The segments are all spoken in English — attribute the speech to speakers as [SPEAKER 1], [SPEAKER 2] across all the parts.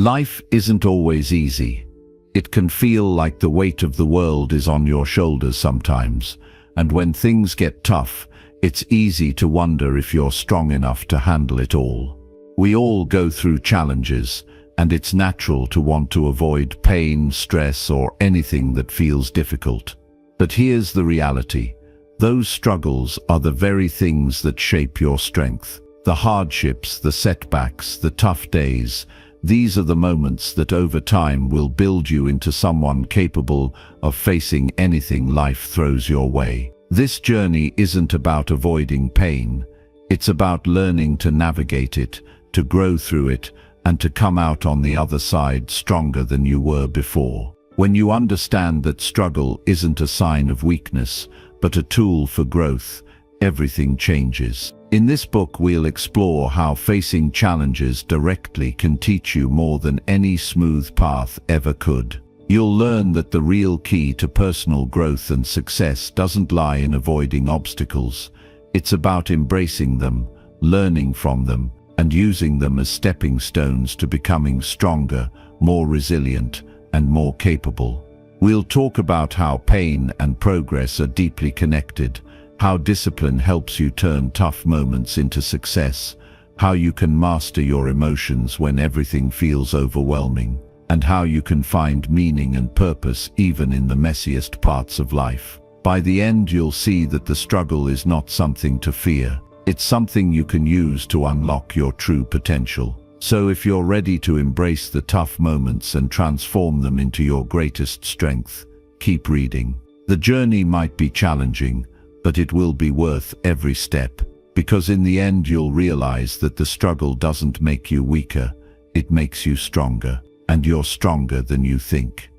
[SPEAKER 1] Life isn't always easy. It can feel like the weight of the world is on your shoulders sometimes, and when things get tough, it's easy to wonder if you're strong enough to handle it all. We all go through challenges, and it's natural to want to avoid pain, stress, or anything that feels difficult. But here's the reality. Those struggles are the very things that shape your strength. The hardships, the setbacks, the tough days, these are the moments that over time will build you into someone capable of facing anything life throws your way. This journey isn't about avoiding pain. It's about learning to navigate it, to grow through it, and to come out on the other side stronger than you were before. When you understand that struggle isn't a sign of weakness, but a tool for growth, everything changes. In this book, we'll explore how facing challenges directly can teach you more than any smooth path ever could. You'll learn that the real key to personal growth and success doesn't lie in avoiding obstacles. It's about embracing them, learning from them, and using them as stepping stones to becoming stronger, more resilient, and more capable. We'll talk about how pain and progress are deeply connected, how discipline helps you turn tough moments into success, how you can master your emotions when everything feels overwhelming, and how you can find meaning and purpose even in the messiest parts of life. By the end, you'll see that the struggle is not something to fear. It's something you can use to unlock your true potential. So if you're ready to embrace the tough moments and transform them into your greatest strength, keep reading. The journey might be challenging, but it will be worth every step, because in the end you'll realize that the struggle doesn't make you weaker, it makes you stronger, and you're stronger than you think.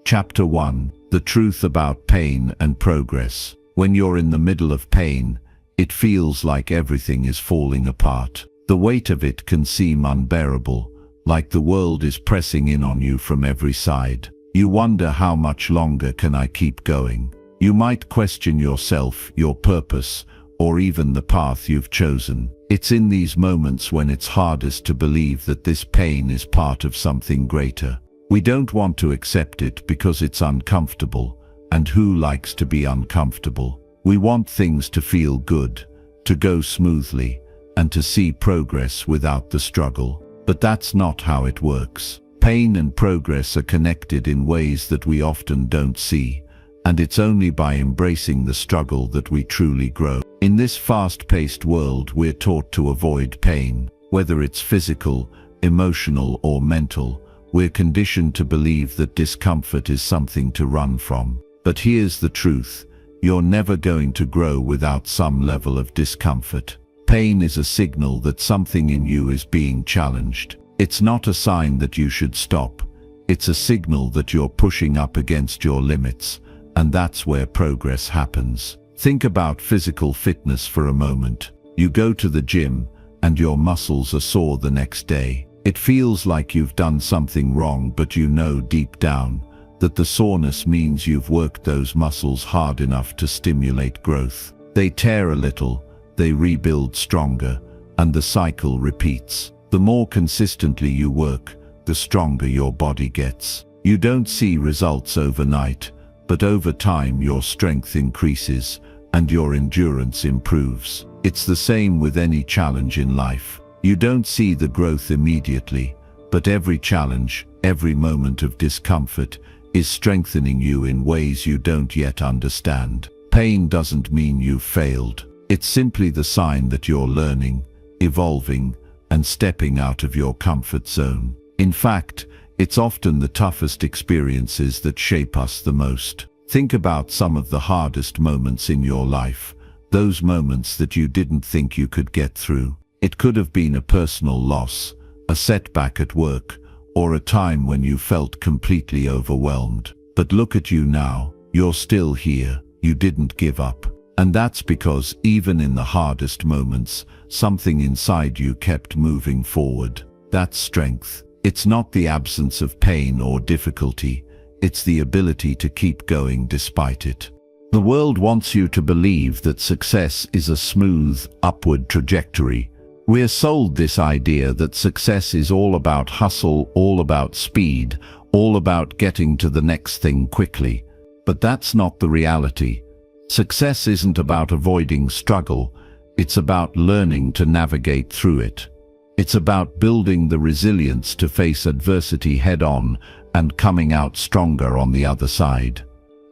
[SPEAKER 1] Chapter 1: The Truth About Pain and Progress. When you're in the middle of pain, it feels like everything is falling apart. The weight of it can seem unbearable, like the world is pressing in on you from every side. You wonder, how much longer can I keep going? You might question yourself, your purpose, or even the path you've chosen. It's in these moments when it's hardest to believe that this pain is part of something greater. We don't want to accept it because it's uncomfortable, and who likes to be uncomfortable? We want things to feel good, to go smoothly, and to see progress without the struggle. But that's not how it works. Pain and progress are connected in ways that we often don't see, and it's only by embracing the struggle that we truly grow. In this fast-paced world, we're taught to avoid pain. Whether it's physical, emotional, or mental, we're conditioned to believe that discomfort is something to run from. But here's the truth: you're never going to grow without some level of discomfort. Pain is a signal that something in you is being challenged. It's not a sign that you should stop. It's a signal that you're pushing up against your limits, and that's where progress happens. Think about physical fitness for a moment. You go to the gym, and your muscles are sore the next day. It feels like you've done something wrong, but you know deep down that the soreness means you've worked those muscles hard enough to stimulate growth. They tear a little, they rebuild stronger, and the cycle repeats. The more consistently you work, the stronger your body gets. You don't see results overnight, but over time your strength increases and your endurance improves. It's the same with any challenge in life. You don't see the growth immediately, but every challenge, every moment of discomfort is strengthening you in ways you don't yet understand. Pain doesn't mean you've failed. It's simply the sign that you're learning, evolving, and stepping out of your comfort zone. In fact, it's often the toughest experiences that shape us the most. Think about some of the hardest moments in your life, those moments that you didn't think you could get through. It could have been a personal loss, a setback at work, or a time when you felt completely overwhelmed. But look at you now. You're still here. You didn't give up. And that's because even in the hardest moments, something inside you kept moving forward. That's strength. It's not the absence of pain or difficulty. It's the ability to keep going despite it. The world wants you to believe that success is a smooth, upward trajectory, We're sold this idea that success is all about hustle, all about speed, all about getting to the next thing quickly. But that's not the reality. Success isn't about avoiding struggle, it's about learning to navigate through it. It's about building the resilience to face adversity head-on and coming out stronger on the other side.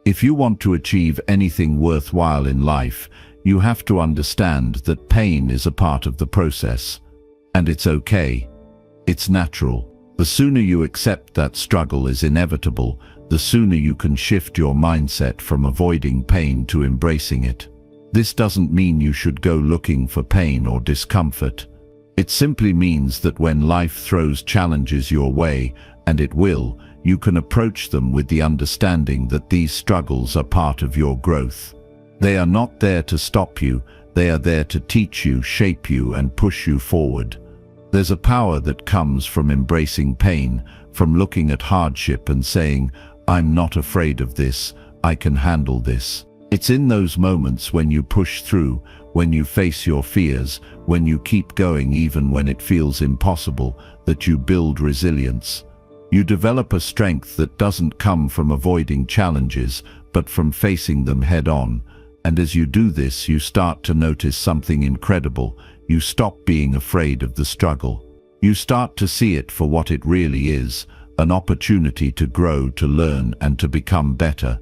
[SPEAKER 1] If you want to achieve anything worthwhile in life, you have to understand that pain is a part of the process. And it's okay. It's natural. The sooner you accept that struggle is inevitable, the sooner you can shift your mindset from avoiding pain to embracing it. This doesn't mean you should go looking for pain or discomfort. It simply means that when life throws challenges your way, and it will, you can approach them with the understanding that these struggles are part of your growth. They are not there to stop you, they are there to teach you, shape you, and push you forward. There's a power that comes from embracing pain, from looking at hardship and saying, "I'm not afraid of this, I can handle this." It's in those moments when you push through, when you face your fears, when you keep going even when it feels impossible, that you build resilience. You develop a strength that doesn't come from avoiding challenges, but from facing them head-on. And as you do this, you start to notice something incredible. You stop being afraid of the struggle. You start to see it for what it really is, an opportunity to grow, to learn, and to become better.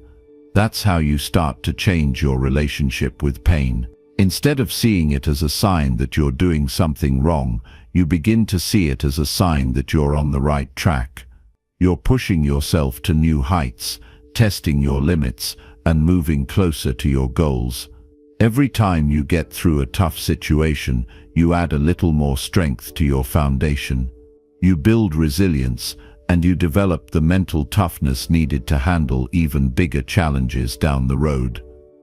[SPEAKER 1] That's how you start to change your relationship with pain. Instead of seeing it as a sign that you're doing something wrong, you begin to see it as a sign that you're on the right track. You're pushing yourself to new heights, testing your limits, and moving closer to your goals. Every time you get through a tough situation, you add a little more strength to your foundation. You build resilience, and you develop the mental toughness needed to handle even bigger challenges down the road.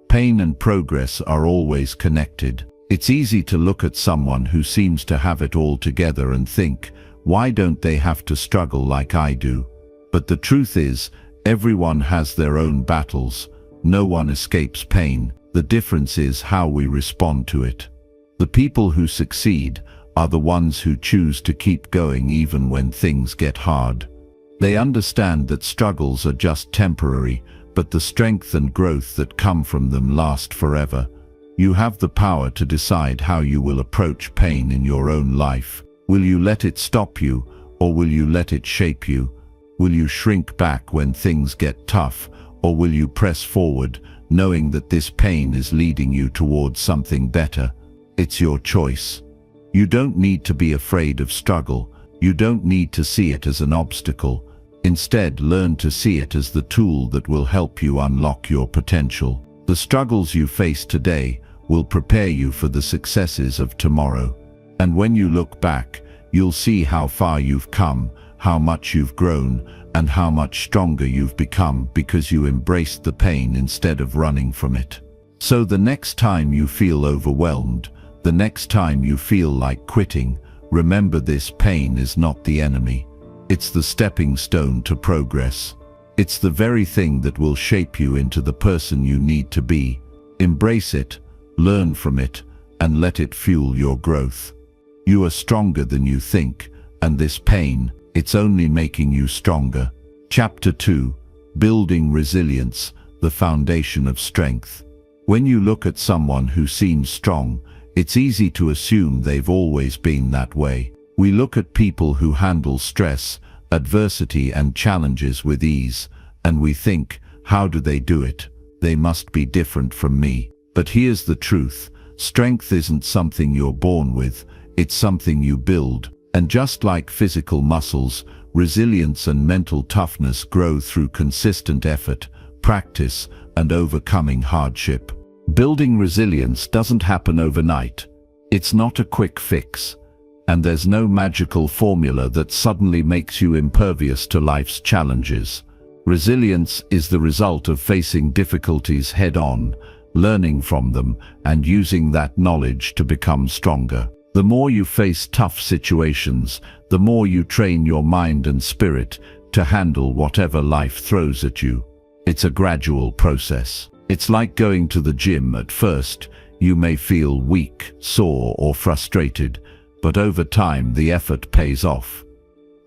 [SPEAKER 1] Pain and progress are always connected. It's easy to look at someone who seems to have it all together and think, why don't they have to struggle like I do? But the truth is, everyone has their own battles. No one escapes pain. The difference is how we respond to it. The people who succeed are the ones who choose to keep going even when things get hard. They understand that struggles are just temporary, but the strength and growth that come from them last forever. You have the power to decide how you will approach pain in your own life. Will you let it stop you, or will you let it shape you? Will you shrink back when things get tough, or will you press forward, knowing that this pain is leading you towards something better? It's your choice. You don't need to be afraid of struggle. You don't need to see it as an obstacle. Instead, learn to see it as the tool that will help you unlock your potential. The struggles you face today will prepare you for the successes of tomorrow. And when you look back, you'll see how far you've come, how much you've grown, and how much stronger you've become because you embraced the pain instead of running from it. So the next time you feel overwhelmed, the next time you feel like quitting, remember this: pain is not the enemy. It's the stepping stone to progress. It's the very thing that will shape you into the person you need to be. Embrace it, learn from it, and let it fuel your growth. You are stronger than you think, and this pain, it's only making you stronger. Chapter 2: Building Resilience, the Foundation of Strength. When you look at someone who seems strong, it's easy to assume they've always been that way. We look at people who handle stress, adversity, and challenges with ease, and we think, how do they do it? They must be different from me. But here's the truth: strength isn't something you're born with, it's something you build. And just like physical muscles, resilience and mental toughness grow through consistent effort, practice, and overcoming hardship. Building resilience doesn't happen overnight. It's not a quick fix. And there's no magical formula that suddenly makes you impervious to life's challenges. Resilience is the result of facing difficulties head-on, learning from them, and using that knowledge to become stronger. The more you face tough situations, the more you train your mind and spirit to handle whatever life throws at you. It's a gradual process. It's like going to the gym. At first, you may feel weak, sore, or frustrated, but over time the effort pays off.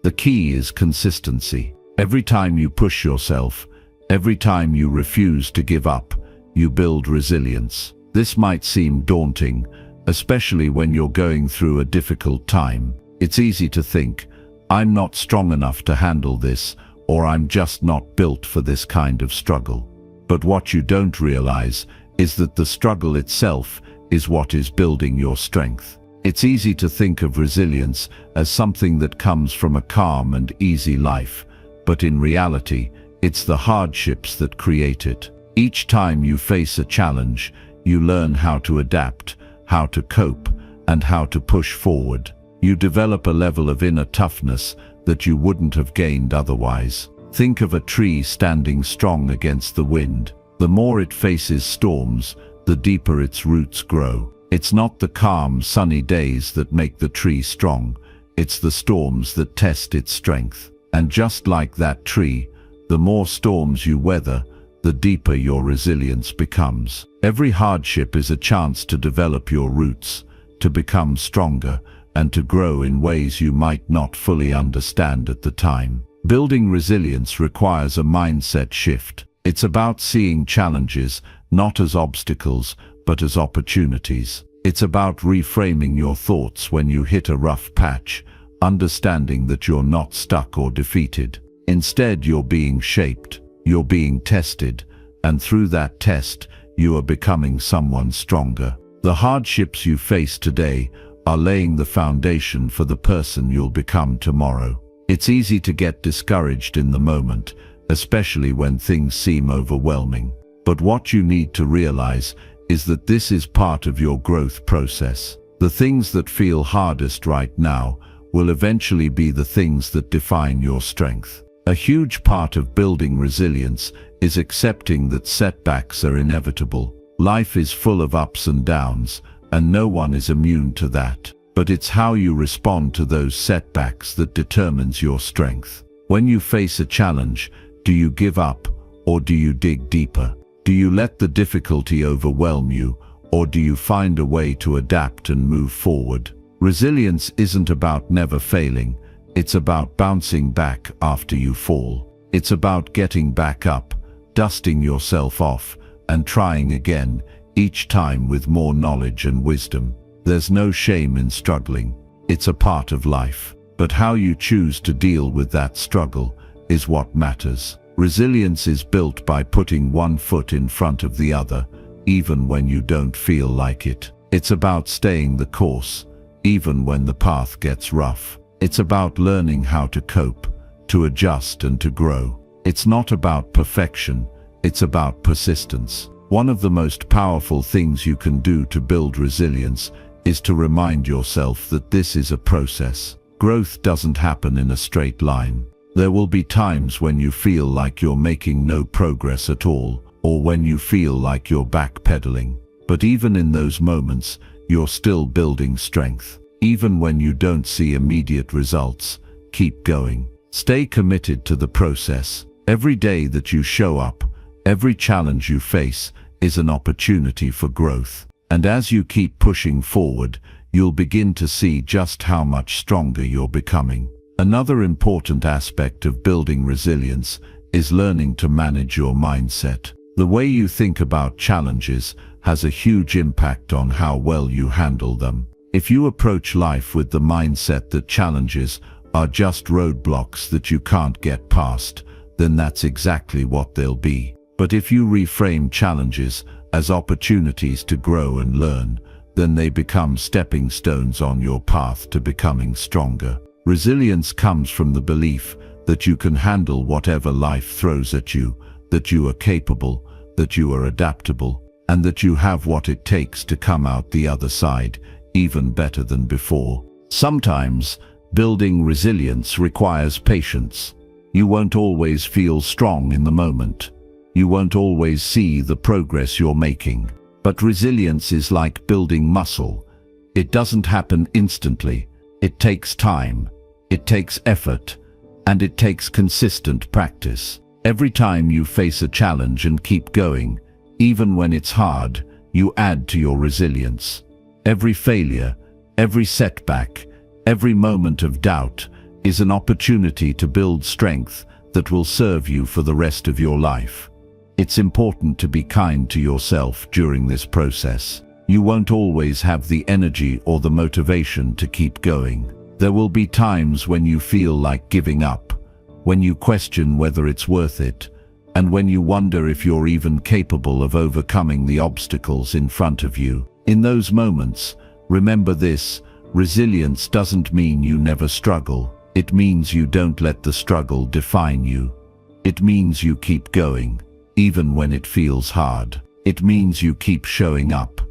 [SPEAKER 1] The key is consistency. Every time you push yourself, every time you refuse to give up, you build resilience. This might seem daunting, especially when you're going through a difficult time. It's easy to think, I'm not strong enough to handle this, or I'm just not built for this kind of struggle. But what you don't realize is that the struggle itself is what is building your strength. It's easy to think of resilience as something that comes from a calm and easy life, but in reality, it's the hardships that create it. Each time you face a challenge, you learn how to adapt, how to cope, and how to push forward. You develop a level of inner toughness that you wouldn't have gained otherwise. Think of a tree standing strong against the wind. The more it faces storms, the deeper its roots grow. It's not the calm, sunny days that make the tree strong. It's the storms that test its strength. And just like that tree, the more storms you weather, the deeper your resilience becomes. Every hardship is a chance to develop your roots, to become stronger, and to grow in ways you might not fully understand at the time. Building resilience requires a mindset shift. It's about seeing challenges not as obstacles, but as opportunities. It's about reframing your thoughts when you hit a rough patch, understanding that you're not stuck or defeated. Instead, you're being shaped, you're being tested, and through that test, you are becoming someone stronger. The hardships you face today are laying the foundation for the person you'll become tomorrow. It's easy to get discouraged in the moment, especially when things seem overwhelming. But what you need to realize is that this is part of your growth process. The things that feel hardest right now will eventually be the things that define your strength. A huge part of building resilience is accepting that setbacks are inevitable. Life is full of ups and downs, and no one is immune to that. But it's how you respond to those setbacks that determines your strength. When you face a challenge, do you give up, or do you dig deeper? Do you let the difficulty overwhelm you, or do you find a way to adapt and move forward? Resilience isn't about never failing. It's about bouncing back after you fall. It's about getting back up, dusting yourself off, and trying again, each time with more knowledge and wisdom. There's no shame in struggling. It's a part of life. But how you choose to deal with that struggle is what matters. Resilience is built by putting one foot in front of the other, even when you don't feel like it. It's about staying the course, even when the path gets rough. It's about learning how to cope, to adjust and to grow. It's not about perfection, it's about persistence. One of the most powerful things you can do to build resilience is to remind yourself that this is a process. Growth doesn't happen in a straight line. There will be times when you feel like you're making no progress at all, or when you feel like you're backpedaling. But even in those moments, you're still building strength. Even when you don't see immediate results, keep going. Stay committed to the process. Every day that you show up, every challenge you face is an opportunity for growth. And as you keep pushing forward, you'll begin to see just how much stronger you're becoming. Another important aspect of building resilience is learning to manage your mindset. The way you think about challenges has a huge impact on how well you handle them. If you approach life with the mindset that challenges are just roadblocks that you can't get past, then that's exactly what they'll be. But if you reframe challenges as opportunities to grow and learn, then they become stepping stones on your path to becoming stronger. Resilience comes from the belief that you can handle whatever life throws at you, that you are capable, that you are adaptable, and that you have what it takes to come out the other side, even better than before. Sometimes, building resilience requires patience. You won't always feel strong in the moment. You won't always see the progress you're making. But resilience is like building muscle. It doesn't happen instantly. It takes time. It takes effort. And it takes consistent practice. Every time you face a challenge and keep going, even when it's hard, you add to your resilience. Every failure, Every setback, every moment of doubt is an opportunity to build strength that will serve you for the rest of your life. It's important to be kind to yourself during this process. You won't always have the energy or the motivation to keep going. There will be times when you feel like giving up, when you question whether it's worth it, and when you wonder if you're even capable of overcoming the obstacles in front of you. In those moments, remember this: resilience doesn't mean you never struggle. It means you don't let the struggle define you. It means you keep going, even when it feels hard. It means you keep showing up,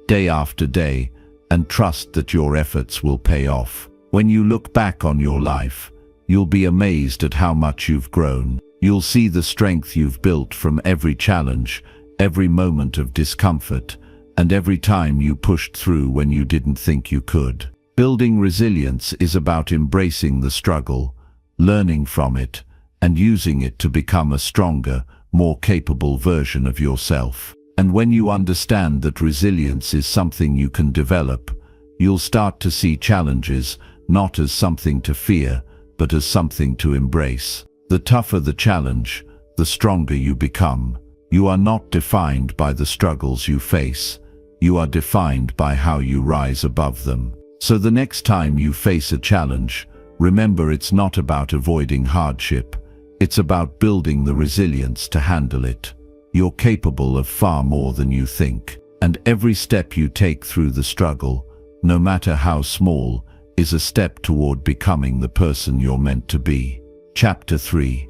[SPEAKER 1] day after day, and trust that your efforts will pay off. When you look back on your life, you'll be amazed at how much you've grown. You'll see the strength you've built from every challenge, every moment of discomfort, and every time you pushed through when you didn't think you could. Building resilience is about embracing the struggle, learning from it, and using it to become a stronger, more capable version of yourself. And when you understand that resilience is something you can develop, you'll start to see challenges not as something to fear, but as something to embrace. The tougher the challenge, the stronger you become. You are not defined by the struggles you face. You are defined by how you rise above them. So the next time you face a challenge, remember it's not about avoiding hardship. It's about building the resilience to handle it. You're capable of far more than you think. And every step you take through the struggle, no matter how small, is a step toward becoming the person you're meant to be. Chapter 3.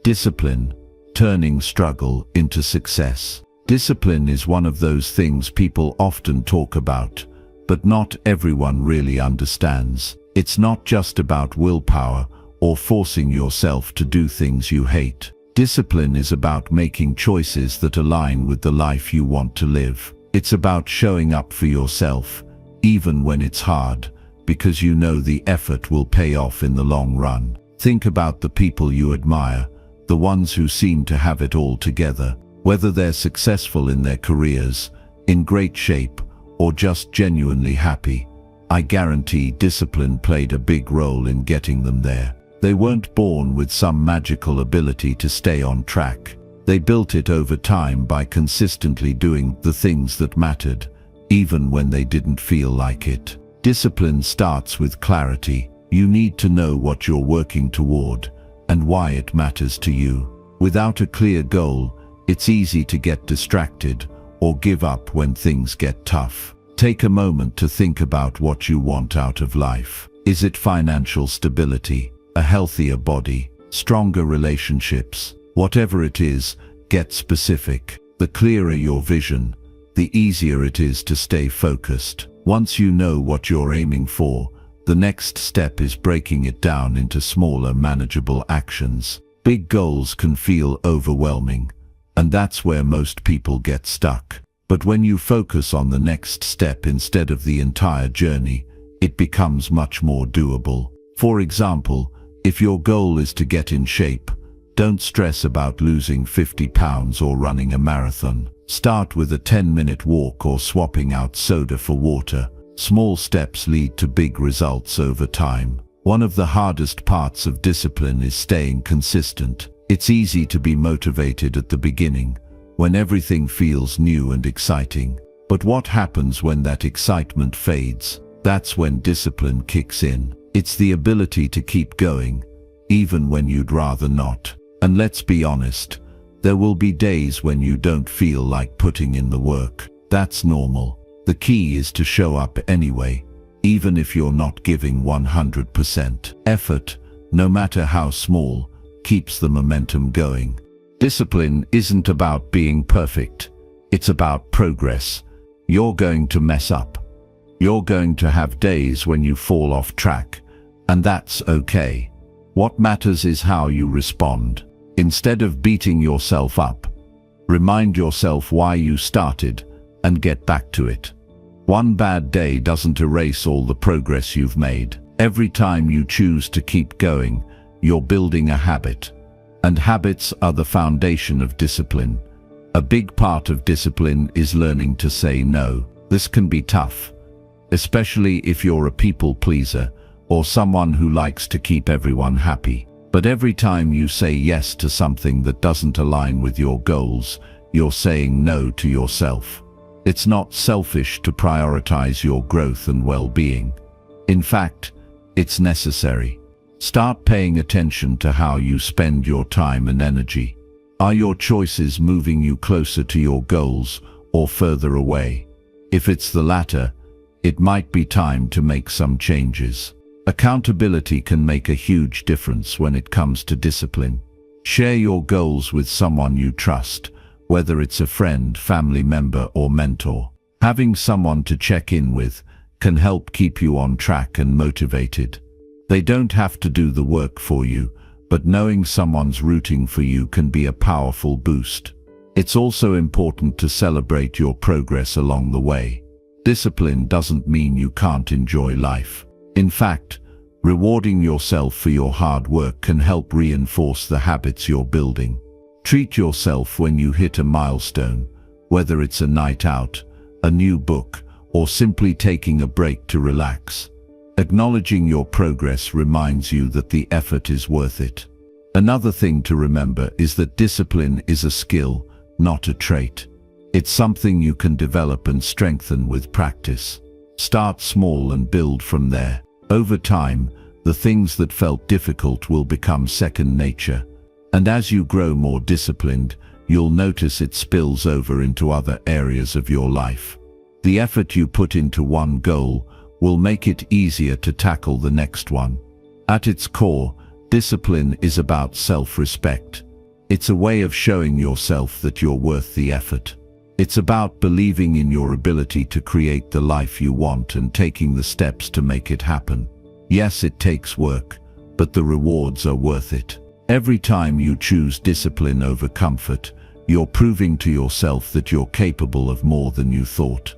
[SPEAKER 1] Discipline, turning struggle into success. Discipline is one of those things people often talk about, but not everyone really understands. It's not just about willpower or forcing yourself to do things you hate. Discipline is about making choices that align with the life you want to live. It's about showing up for yourself, even when it's hard, because you know the effort will pay off in the long run. Think about the people you admire, the ones who seem to have it all together. Whether they're successful in their careers, in great shape, or just genuinely happy, I guarantee discipline played a big role in getting them there. They weren't born with some magical ability to stay on track. They built it over time by consistently doing the things that mattered, even when they didn't feel like it. Discipline starts with clarity. You need to know what you're working toward and why it matters to you. Without a clear goal, it's easy to get distracted or give up when things get tough. Take a moment to think about what you want out of life. Is it financial stability, a healthier body, stronger relationships? Whatever it is, get specific. The clearer your vision, the easier it is to stay focused. Once you know what you're aiming for, the next step is breaking it down into smaller, manageable actions. Big goals can feel overwhelming, and that's where most people get stuck. But when you focus on the next step instead of the entire journey, it becomes much more doable. For example, if your goal is to get in shape, don't stress about losing 50 pounds or running a marathon. Start with a 10-minute walk or swapping out soda for water. Small steps lead to big results over time. One of the hardest parts of discipline is staying consistent. It's easy to be motivated at the beginning, when everything feels new and exciting. But what happens when that excitement fades? That's when discipline kicks in. It's the ability to keep going, even when you'd rather not. And let's be honest, there will be days when you don't feel like putting in the work. That's normal. The key is to show up anyway, even if you're not giving 100%. Effort, no matter how small, keeps the momentum going. Discipline isn't about being perfect. It's about progress. You're going to mess up. You're going to have days when you fall off track, and that's okay. What matters is how you respond. Instead of beating yourself up, remind yourself why you started and get back to it. One bad day doesn't erase all the progress you've made. Every time you choose to keep going, you're building a habit. And habits are the foundation of discipline. A big part of discipline is learning to say no. This can be tough. especially if you're a people pleaser or someone who likes to keep everyone happy. But every time you say yes to something that doesn't align with your goals, you're saying no to yourself. It's not selfish to prioritize your growth and well-being. In fact, it's necessary. Start paying attention to how you spend your time and energy. Are your choices moving you closer to your goals or further away? If it's the latter, it might be time to make some changes. Accountability can make a huge difference when it comes to discipline. Share your goals with someone you trust, whether it's a friend, family member, or mentor. Having someone to check in with can help keep you on track and motivated. They don't have to do the work for you, but knowing someone's rooting for you can be a powerful boost. It's also important to celebrate your progress along the way. Discipline doesn't mean you can't enjoy life. In fact, rewarding yourself for your hard work can help reinforce the habits you're building. Treat yourself when you hit a milestone, whether it's a night out, a new book, or simply taking a break to relax. Acknowledging your progress reminds you that the effort is worth it. Another thing to remember is that discipline is a skill, not a trait. It's something you can develop and strengthen with practice. Start small and build from there. Over time, the things that felt difficult will become second nature. And as you grow more disciplined, you'll notice it spills over into other areas of your life. The effort you put into one goal will make it easier to tackle the next one. At its core, discipline is about self-respect. It's a way of showing yourself that you're worth the effort. It's about believing in your ability to create the life you want and taking the steps to make it happen. Yes, it takes work, but the rewards are worth it. Every time you choose discipline over comfort, you're proving to yourself that you're capable of more than you thought.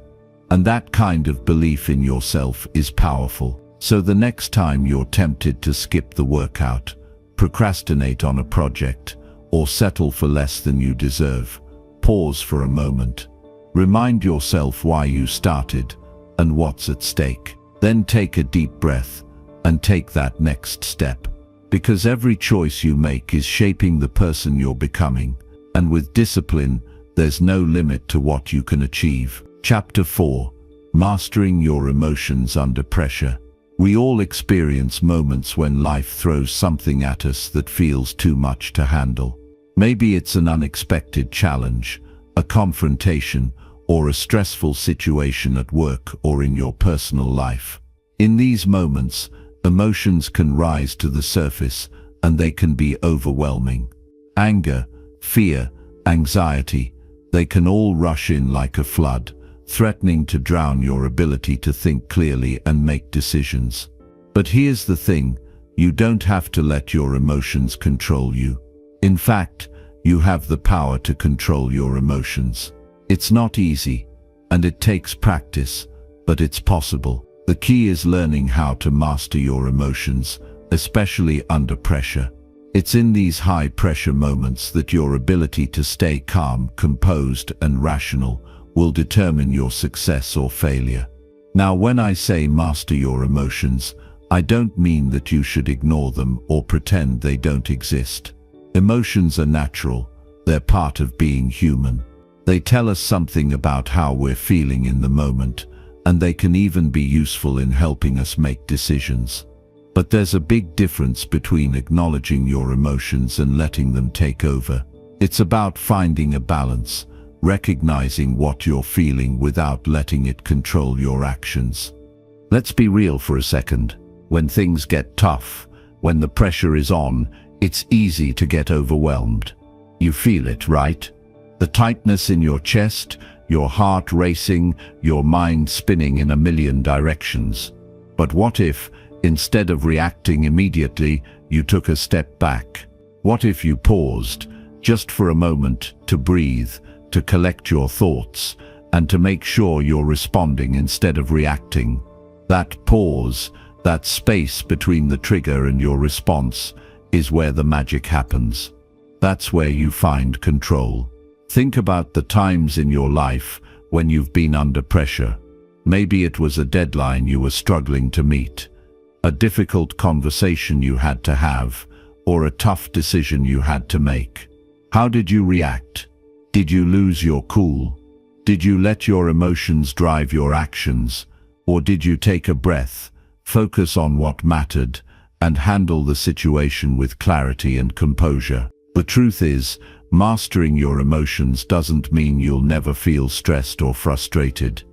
[SPEAKER 1] And that kind of belief in yourself is powerful. So the next time you're tempted to skip the workout, procrastinate on a project, or settle for less than you deserve, pause for a moment. Remind yourself why you started and what's at stake. Then take a deep breath and take that next step. Because every choice you make is shaping the person you're becoming. And with discipline, there's no limit to what you can achieve. Chapter 4. Mastering your emotions under pressure. We all experience moments when life throws something at us that feels too much to handle. Maybe it's an unexpected challenge, a confrontation, or a stressful situation at work or in your personal life. In these moments, emotions can rise to the surface and they can be overwhelming. Anger, fear, anxiety, they can all rush in like a flood, threatening to drown your ability to think clearly and make decisions. But here's the thing, you don't have to let your emotions control you. In fact, you have the power to control your emotions. It's not easy, and it takes practice, but it's possible. The key is learning how to master your emotions, especially under pressure. It's in these high-pressure moments that your ability to stay calm, composed, and rational will determine your success or failure. Now, when I say master your emotions, I don't mean that you should ignore them or pretend they don't exist. Emotions are natural. They're part of being human. They tell us something about how we're feeling in the moment, and they can even be useful in helping us make decisions. But there's a big difference between acknowledging your emotions and letting them take over. It's about finding a balance, recognizing what you're feeling without letting it control your actions. Let's be real for a second. When things get tough, when the pressure is on, it's easy to get overwhelmed. You feel it, right? The tightness in your chest, your heart racing, your mind spinning in a million directions. But what if, instead of reacting immediately, you took a step back? What if you paused, just for a moment, to breathe, to collect your thoughts, and to make sure you're responding instead of reacting? That pause, that space between the trigger and your response, is where the magic happens. That's where you find control. Think about the times in your life when you've been under pressure. Maybe it was a deadline you were struggling to meet, a difficult conversation you had to have, or a tough decision you had to make. How did you react? Did you lose your cool? Did you let your emotions drive your actions? Or did you take a breath, focus on what mattered, and handle the situation with clarity and composure? The truth is, mastering your emotions doesn't mean you'll never feel stressed or frustrated.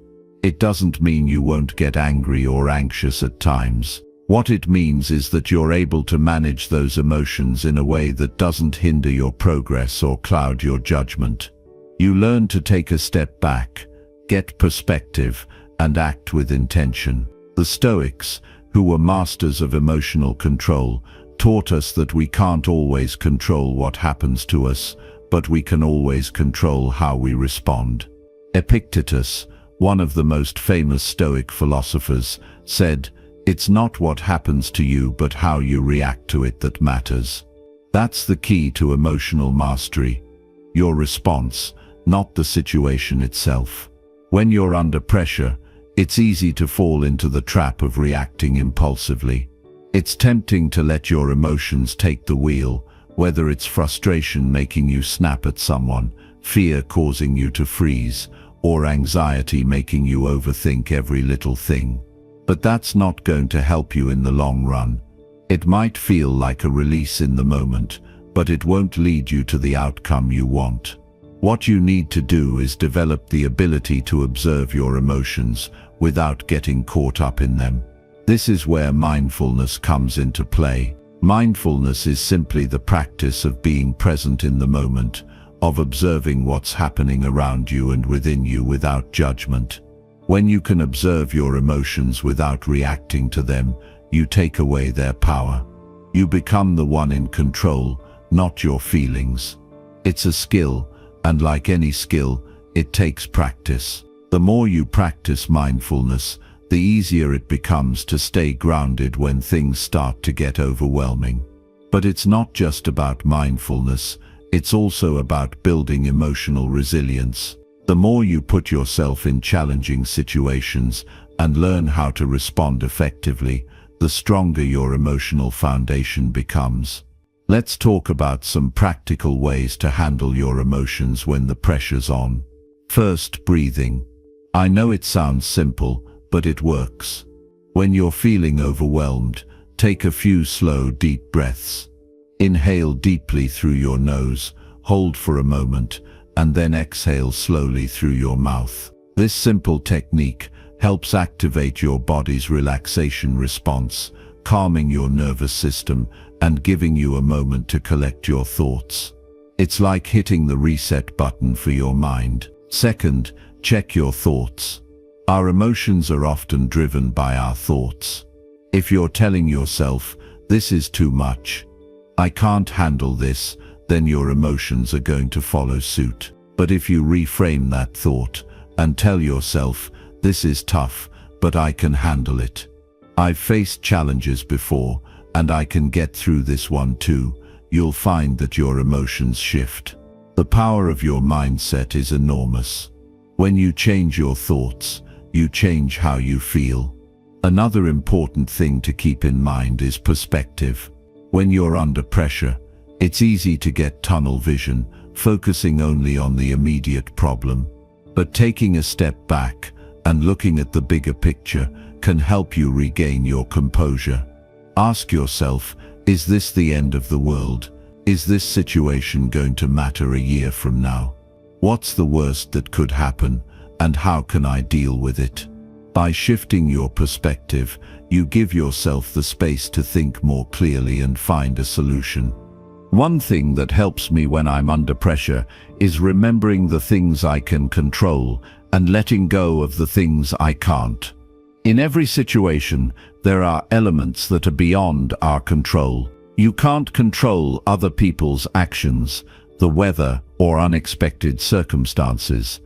[SPEAKER 1] It doesn't mean you won't get angry or anxious at times. What it means is that you're able to manage those emotions in a way that doesn't hinder your progress or cloud your judgment. You learn to take a step back, get perspective, and act with intention. The Stoics, who were masters of emotional control, taught us that we can't always control what happens to us, but we can always control how we respond. Epictetus, one of the most famous Stoic philosophers, said, "It's not what happens to you but how you react to it that matters." That's the key to emotional mastery. Your response, not the situation itself. When you're under pressure, it's easy to fall into the trap of reacting impulsively. It's tempting to let your emotions take the wheel, whether it's frustration making you snap at someone, fear causing you to freeze, or anxiety making you overthink every little thing. But that's not going to help you in the long run. It might feel like a release in the moment, but it won't lead you to the outcome you want. What you need to do is develop the ability to observe your emotions without getting caught up in them. This is where mindfulness comes into play. Mindfulness is simply the practice of being present in the moment, of observing what's happening around you and within you without judgment. When you can observe your emotions without reacting to them, you take away their power. You become the one in control, not your feelings. It's a skill, and like any skill, it takes practice. The more you practice mindfulness, the easier it becomes to stay grounded when things start to get overwhelming. But it's not just about mindfulness, it's also about building emotional resilience. The more you put yourself in challenging situations and learn how to respond effectively, the stronger your emotional foundation becomes. Let's talk about some practical ways to handle your emotions when the pressure's on. First, breathing. I know it sounds simple, but it works. When you're feeling overwhelmed, take a few slow, deep breaths. Inhale deeply through your nose, hold for a moment, and then exhale slowly through your mouth. This simple technique helps activate your body's relaxation response, calming your nervous system and giving you a moment to collect your thoughts. It's like hitting the reset button for your mind. Second, check your thoughts. Our emotions are often driven by our thoughts. If you're telling yourself, "This is too much, I can't handle this," then your emotions are going to follow suit. But if you reframe that thought and tell yourself, "This is tough, but I can handle it. I've faced challenges before, and I can get through this one too," you'll find that your emotions shift. The power of your mindset is enormous. When you change your thoughts, you change how you feel. Another important thing to keep in mind is perspective. When you're under pressure, it's easy to get tunnel vision, focusing only on the immediate problem. But taking a step back and looking at the bigger picture can help you regain your composure. Ask yourself, is this the end of the world? Is this situation going to matter a year from now? What's the worst that could happen, and how can I deal with it? By shifting your perspective, you give yourself the space to think more clearly and find a solution. One thing that helps me when I'm under pressure is remembering the things I can control and letting go of the things I can't. In every situation, there are elements that are beyond our control. You can't control other people's actions, the weather, or unexpected circumstances.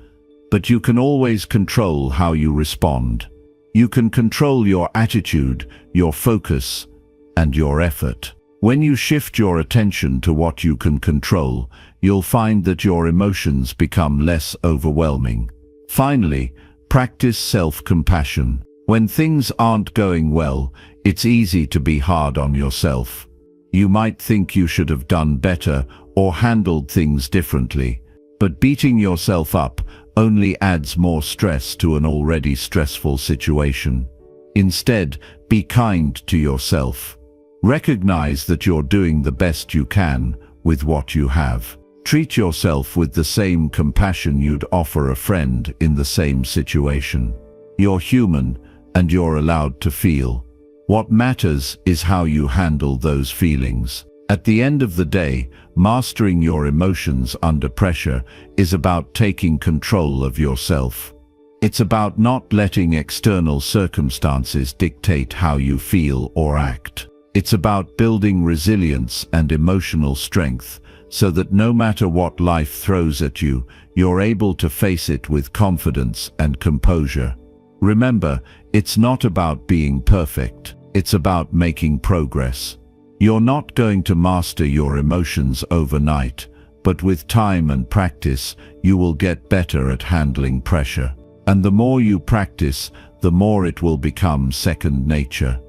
[SPEAKER 1] But you can always control how you respond. You can control your attitude, your focus, and your effort. When you shift your attention to what you can control, you'll find that your emotions become less overwhelming. Finally, Practice self-compassion. When things aren't going well, it's easy to be hard on yourself. You might think you should have done better or handled things differently, but beating yourself up only adds more stress to an already stressful situation. Instead, be kind to yourself. Recognize that you're doing the best you can with what you have. Treat yourself with the same compassion you'd offer a friend in the same situation. You're human, and you're allowed to feel. What matters is how you handle those feelings. At the end of the day, mastering your emotions under pressure is about taking control of yourself. It's about not letting external circumstances dictate how you feel or act. It's about building resilience and emotional strength so that no matter what life throws at you, you're able to face it with confidence and composure. Remember, it's not about being perfect. It's about making progress. You're not going to master your emotions overnight, but with time and practice, you will get better at handling pressure. And the more you practice, the more it will become second nature.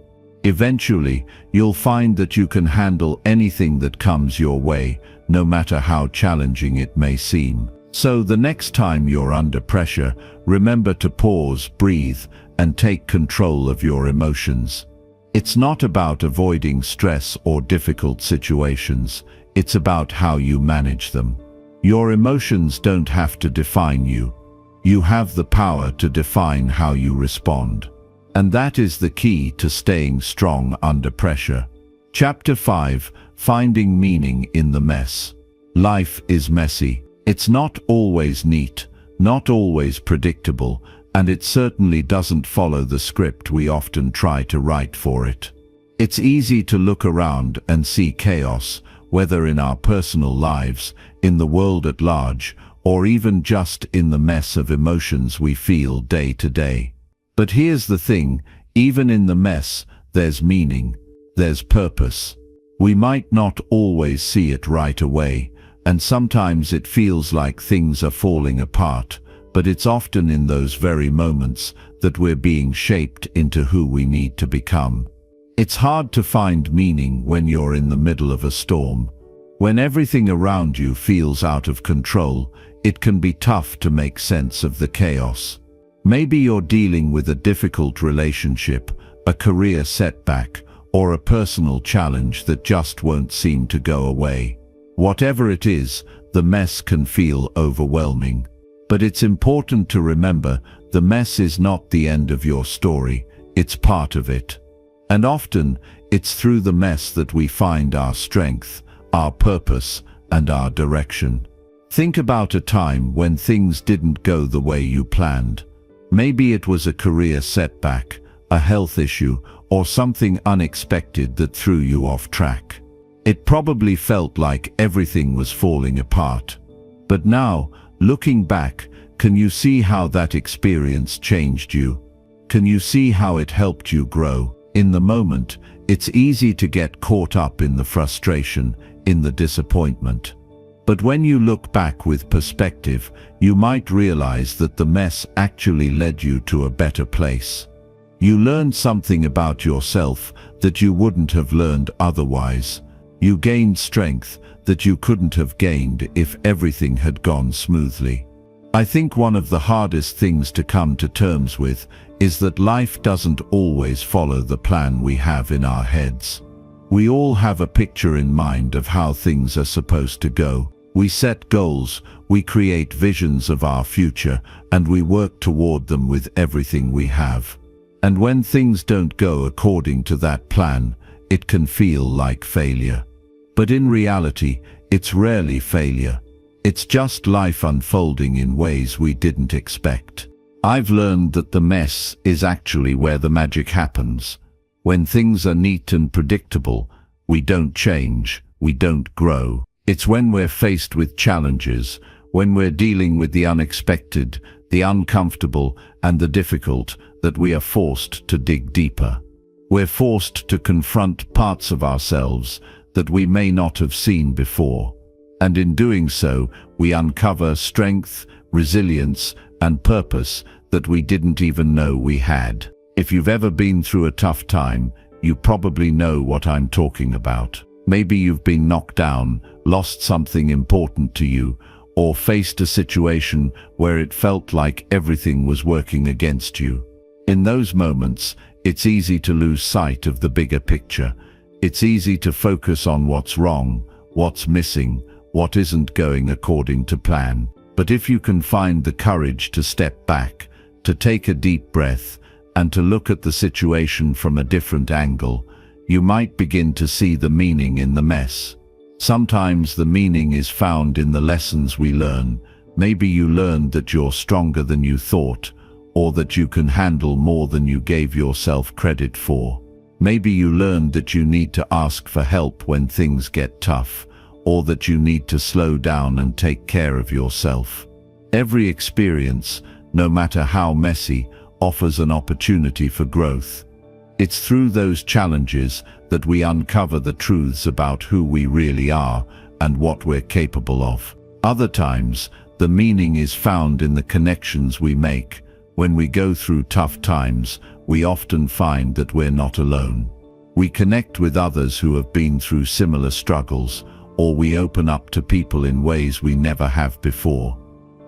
[SPEAKER 1] Eventually, you'll find that you can handle anything that comes your way, no matter how challenging it may seem. So the next time you're under pressure, remember to pause, breathe, and take control of your emotions. It's not about avoiding stress or difficult situations. It's about how you manage them. Your emotions don't have to define you. You have the power to define how you respond. And that is the key to staying strong under pressure. Chapter 5: Finding Meaning in the Mess. Life is messy. It's not always neat, not always predictable, and it certainly doesn't follow the script we often try to write for it. It's easy to look around and see chaos, whether in our personal lives, in the world at large, or even just in the mess of emotions we feel day to day. But here's the thing, even in the mess, there's meaning, there's purpose. We might not always see it right away, and sometimes it feels like things are falling apart, but it's often in those very moments that we're being shaped into who we need to become. It's hard to find meaning when you're in the middle of a storm. When everything around you feels out of control, it can be tough to make sense of the chaos. Maybe you're dealing with a difficult relationship, a career setback, or a personal challenge that just won't seem to go away. Whatever it is, the mess can feel overwhelming. But it's important to remember, the mess is not the end of your story, it's part of it. And often, it's through the mess that we find our strength, our purpose, and our direction. Think about a time when things didn't go the way you planned. Maybe it was a career setback, a health issue, or something unexpected that threw you off track. It probably felt like everything was falling apart. But now, looking back, can you see how that experience changed you? Can you see how it helped you grow? In the moment, it's easy to get caught up in the frustration, in the disappointment. But when you look back with perspective, you might realize that the mess actually led you to a better place. You learned something about yourself that you wouldn't have learned otherwise. You gained strength that you couldn't have gained if everything had gone smoothly. I think one of the hardest things to come to terms with is that life doesn't always follow the plan we have in our heads. We all have a picture in mind of how things are supposed to go. We set goals, we create visions of our future, and we work toward them with everything we have. And when things don't go according to that plan, it can feel like failure. But in reality, it's rarely failure. It's just life unfolding in ways we didn't expect. I've learned that the mess is actually where the magic happens. When things are neat and predictable, we don't change, we don't grow. It's when we're faced with challenges, when we're dealing with the unexpected, the uncomfortable, and the difficult, that we are forced to dig deeper. We're forced to confront parts of ourselves that we may not have seen before. And in doing so, we uncover strength, resilience, and purpose that we didn't even know we had. If you've ever been through a tough time, you probably know what I'm talking about. Maybe you've been knocked down, lost something important to you, or faced a situation where it felt like everything was working against you. In those moments, it's easy to lose sight of the bigger picture. It's easy to focus on what's wrong, what's missing, what isn't going according to plan. But if you can find the courage to step back, to take a deep breath, and to look at the situation from a different angle, you might begin to see the meaning in the mess. Sometimes the meaning is found in the lessons we learn. Maybe you learned that you're stronger than you thought, or that you can handle more than you gave yourself credit for. Maybe you learned that you need to ask for help when things get tough, or that you need to slow down and take care of yourself. Every experience, no matter how messy, offers an opportunity for growth. It's through those challenges that we uncover the truths about who we really are and what we're capable of. Other times, the meaning is found in the connections we make. When we go through tough times, we often find that we're not alone. We connect with others who have been through similar struggles, or we open up to people in ways we never have before.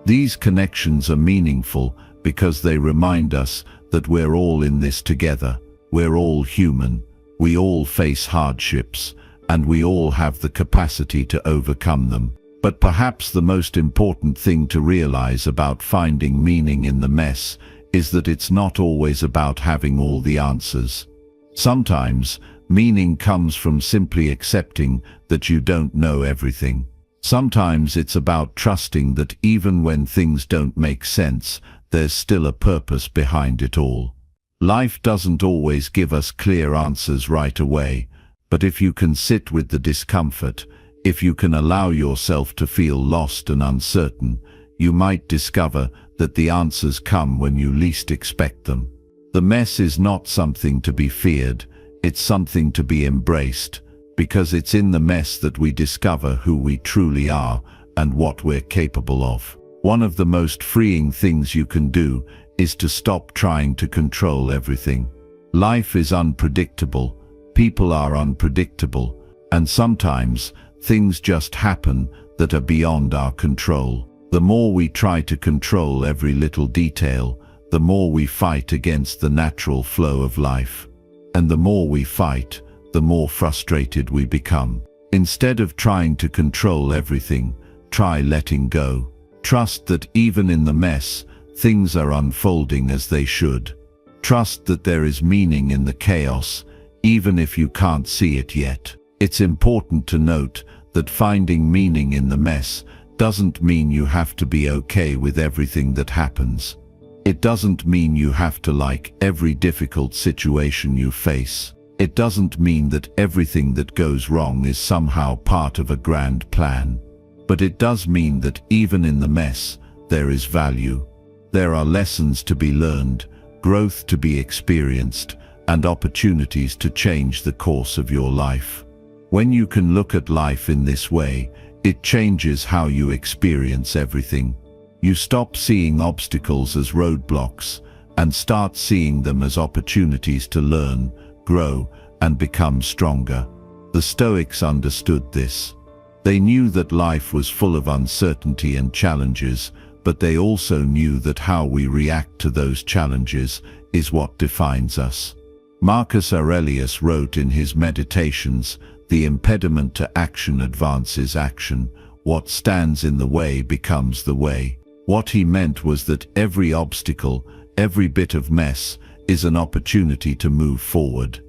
[SPEAKER 1] These connections are meaningful because they remind us that we're all in this together. We're all human, we all face hardships, and we all have the capacity to overcome them. But perhaps the most important thing to realize about finding meaning in the mess is that it's not always about having all the answers. Sometimes, meaning comes from simply accepting that you don't know everything. Sometimes it's about trusting that even when things don't make sense, there's still a purpose behind it all. Life doesn't always give us clear answers right away, but if you can sit with the discomfort, if you can allow yourself to feel lost and uncertain, you might discover that the answers come when you least expect them. The mess is not something to be feared, it's something to be embraced, because it's in the mess that we discover who we truly are and what we're capable of. One of the most freeing things you can do is to stop trying to control everything. Life is unpredictable, people are unpredictable, and sometimes things just happen that are beyond our control. The more we try to control every little detail, the more we fight against the natural flow of life. And the more we fight, the more frustrated we become. Instead of trying to control everything, try letting go. Trust that even in the mess, things are unfolding as they should. Trust that there is meaning in the chaos, even if you can't see it yet. It's important to note that finding meaning in the mess doesn't mean you have to be okay with everything that happens. It doesn't mean you have to like every difficult situation you face. It doesn't mean that everything that goes wrong is somehow part of a grand plan. But it does mean that even in the mess, there is value. There are lessons to be learned, growth to be experienced, and opportunities to change the course of your life. When you can look at life in this way, it changes how you experience everything. You stop seeing obstacles as roadblocks and start seeing them as opportunities to learn, grow, and become stronger. The Stoics understood this. They knew that life was full of uncertainty and challenges, but they also knew that how we react to those challenges is what defines us. Marcus Aurelius wrote in his Meditations, "The impediment to action advances action. What stands in the way becomes the way." What he meant was that every obstacle, every bit of mess, is an opportunity to move forward.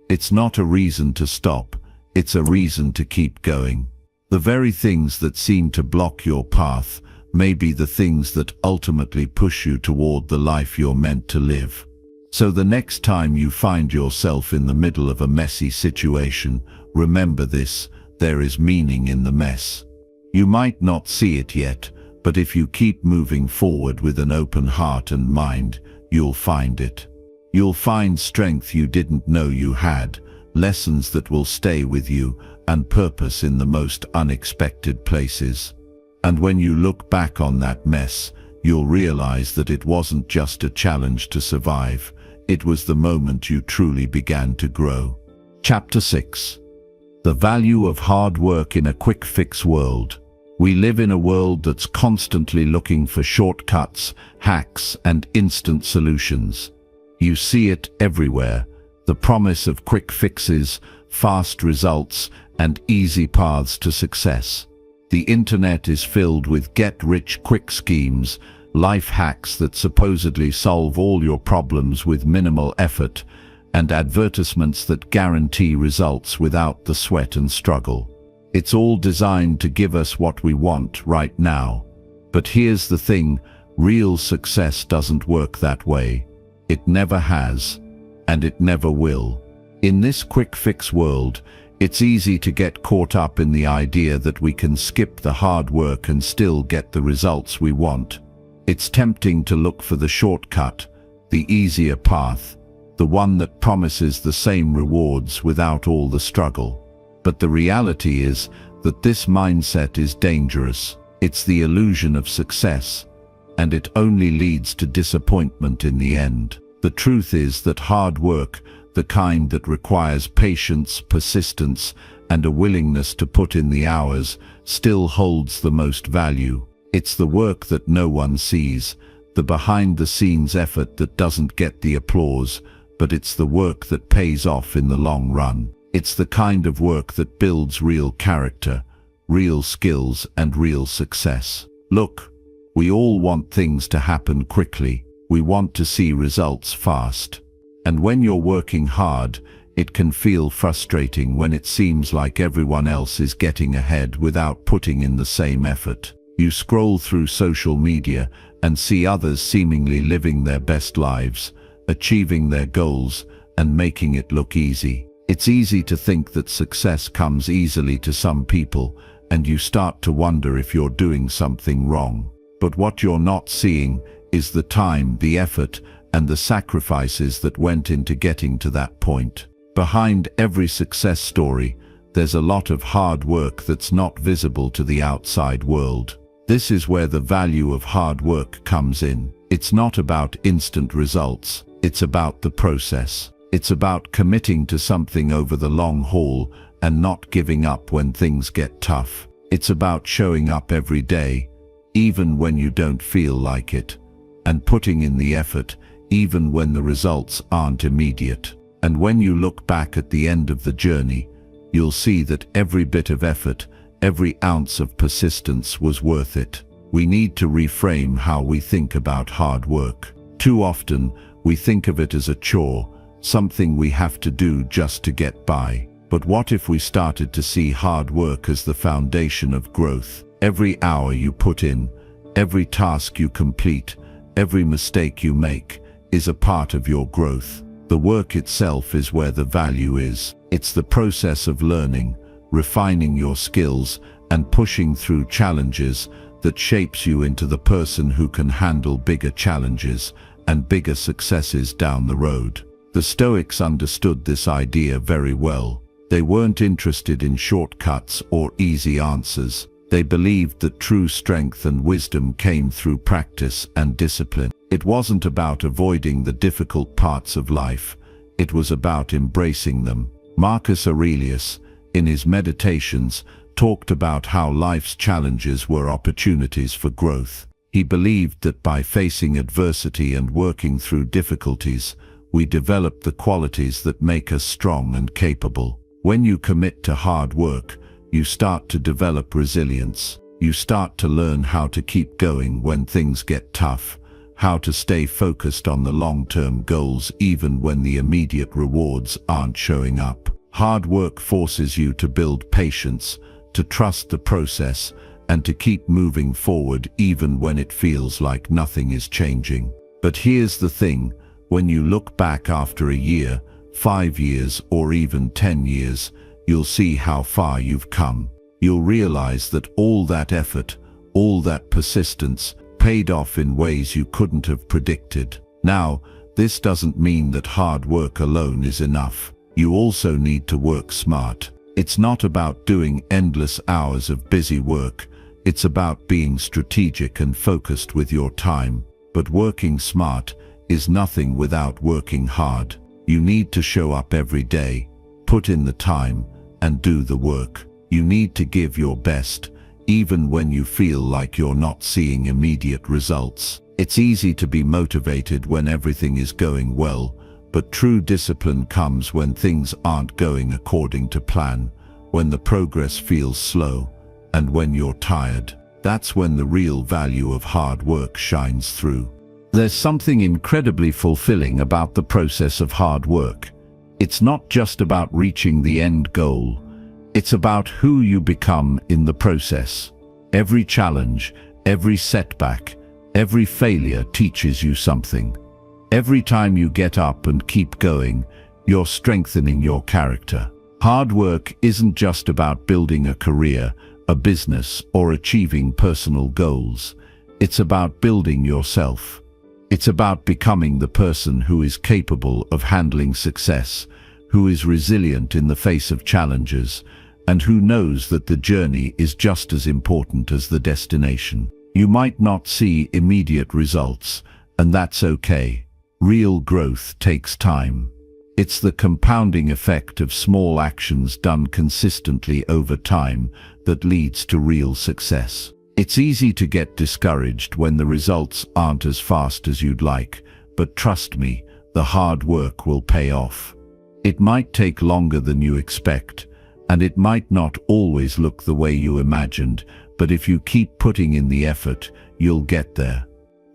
[SPEAKER 1] It's not a reason to stop, it's a reason to keep going. The very things that seem to block your path may be the things that ultimately push you toward the life you're meant to live. So the next time you find yourself in the middle of a messy situation, remember this: there is meaning in the mess. You might not see it yet, but if you keep moving forward with an open heart and mind, you'll find it. You'll find strength you didn't know you had, lessons that will stay with you, and purpose in the most unexpected places. And when you look back on that mess, you'll realize that it wasn't just a challenge to survive. It was the moment you truly began to grow. Chapter 6. The value of hard work in a quick-fix world. We live in a world that's constantly looking for shortcuts, hacks, and instant solutions. You see it everywhere, the promise of quick fixes, fast results, and easy paths to success. The internet is filled with get-rich-quick schemes, life hacks that supposedly solve all your problems with minimal effort, and advertisements that guarantee results without the sweat and struggle. It's all designed to give us what we want right now. But here's the thing, real success doesn't work that way. It never has, and it never will. In this quick-fix world, it's easy to get caught up in the idea that we can skip the hard work and still get the results we want. It's tempting to look for the shortcut, the easier path, the one that promises the same rewards without all the struggle. But the reality is that this mindset is dangerous. It's the illusion of success, and it only leads to disappointment in the end. The truth is that hard work, the kind that requires patience, persistence, and a willingness to put in the hours, still holds the most value. It's the work that no one sees, the behind-the-scenes effort that doesn't get the applause, but it's the work that pays off in the long run. It's the kind of work that builds real character, real skills, and real success. Look, we all want things to happen quickly. We want to see results fast. And when you're working hard, it can feel frustrating when it seems like everyone else is getting ahead without putting in the same effort. You scroll through social media and see others seemingly living their best lives, achieving their goals, and making it look easy. It's easy to think that success comes easily to some people, and you start to wonder if you're doing something wrong. But what you're not seeing is the time, the effort, and the sacrifices that went into getting to that point. Behind every success story, there's a lot of hard work that's not visible to the outside world. This is where the value of hard work comes in. It's not about instant results. It's about the process. It's about committing to something over the long haul and not giving up when things get tough. It's about showing up every day, even when you don't feel like it, and putting in the effort, even when the results aren't immediate. And when you look back at the end of the journey, you'll see that every bit of effort, every ounce of persistence was worth it. We need to reframe how we think about hard work. Too often, we think of it as a chore, something we have to do just to get by. But what if we started to see hard work as the foundation of growth? Every hour you put in, every task you complete, every mistake you make, is a part of your growth. The work itself is where the value is. It's the process of learning, refining your skills, and pushing through challenges that shapes you into the person who can handle bigger challenges and bigger successes down the road. The Stoics understood this idea very well. They weren't interested in shortcuts or easy answers. They believed that true strength and wisdom came through practice and discipline. It wasn't about avoiding the difficult parts of life. It was about embracing them. Marcus Aurelius, in his Meditations, talked about how life's challenges were opportunities for growth. He believed that by facing adversity and working through difficulties, we develop the qualities that make us strong and capable. When you commit to hard work, you start to develop resilience. You start to learn how to keep going when things get tough, how to stay focused on the long-term goals even when the immediate rewards aren't showing up. Hard work forces you to build patience, to trust the process, and to keep moving forward even when it feels like nothing is changing. But here's the thing, when you look back after a year, 5 years, or even 10 years, you'll see how far you've come. You'll realize that all that effort, all that persistence, paid off in ways you couldn't have predicted. Now, this doesn't mean that hard work alone is enough. You also need to work smart. It's not about doing endless hours of busy work. It's about being strategic and focused with your time. But working smart is nothing without working hard. You need to show up every day, put in the time, and do the work. You need to give your best, even when you feel like you're not seeing immediate results. It's easy to be motivated when everything is going well, but true discipline comes when things aren't going according to plan, when the progress feels slow, and when you're tired. That's when the real value of hard work shines through. There's something incredibly fulfilling about the process of hard work. It's not just about reaching the end goal. It's about who you become in the process. Every challenge, every setback, every failure teaches you something. Every time you get up and keep going, you're strengthening your character. Hard work isn't just about building a career, a business, or achieving personal goals. It's about building yourself. It's about becoming the person who is capable of handling success, who is resilient in the face of challenges, and who knows that the journey is just as important as the destination. You might not see immediate results, and that's okay. Real growth takes time. It's the compounding effect of small actions done consistently over time that leads to real success. It's easy to get discouraged when the results aren't as fast as you'd like, but trust me, the hard work will pay off. It might take longer than you expect, and it might not always look the way you imagined, but if you keep putting in the effort, you'll get there.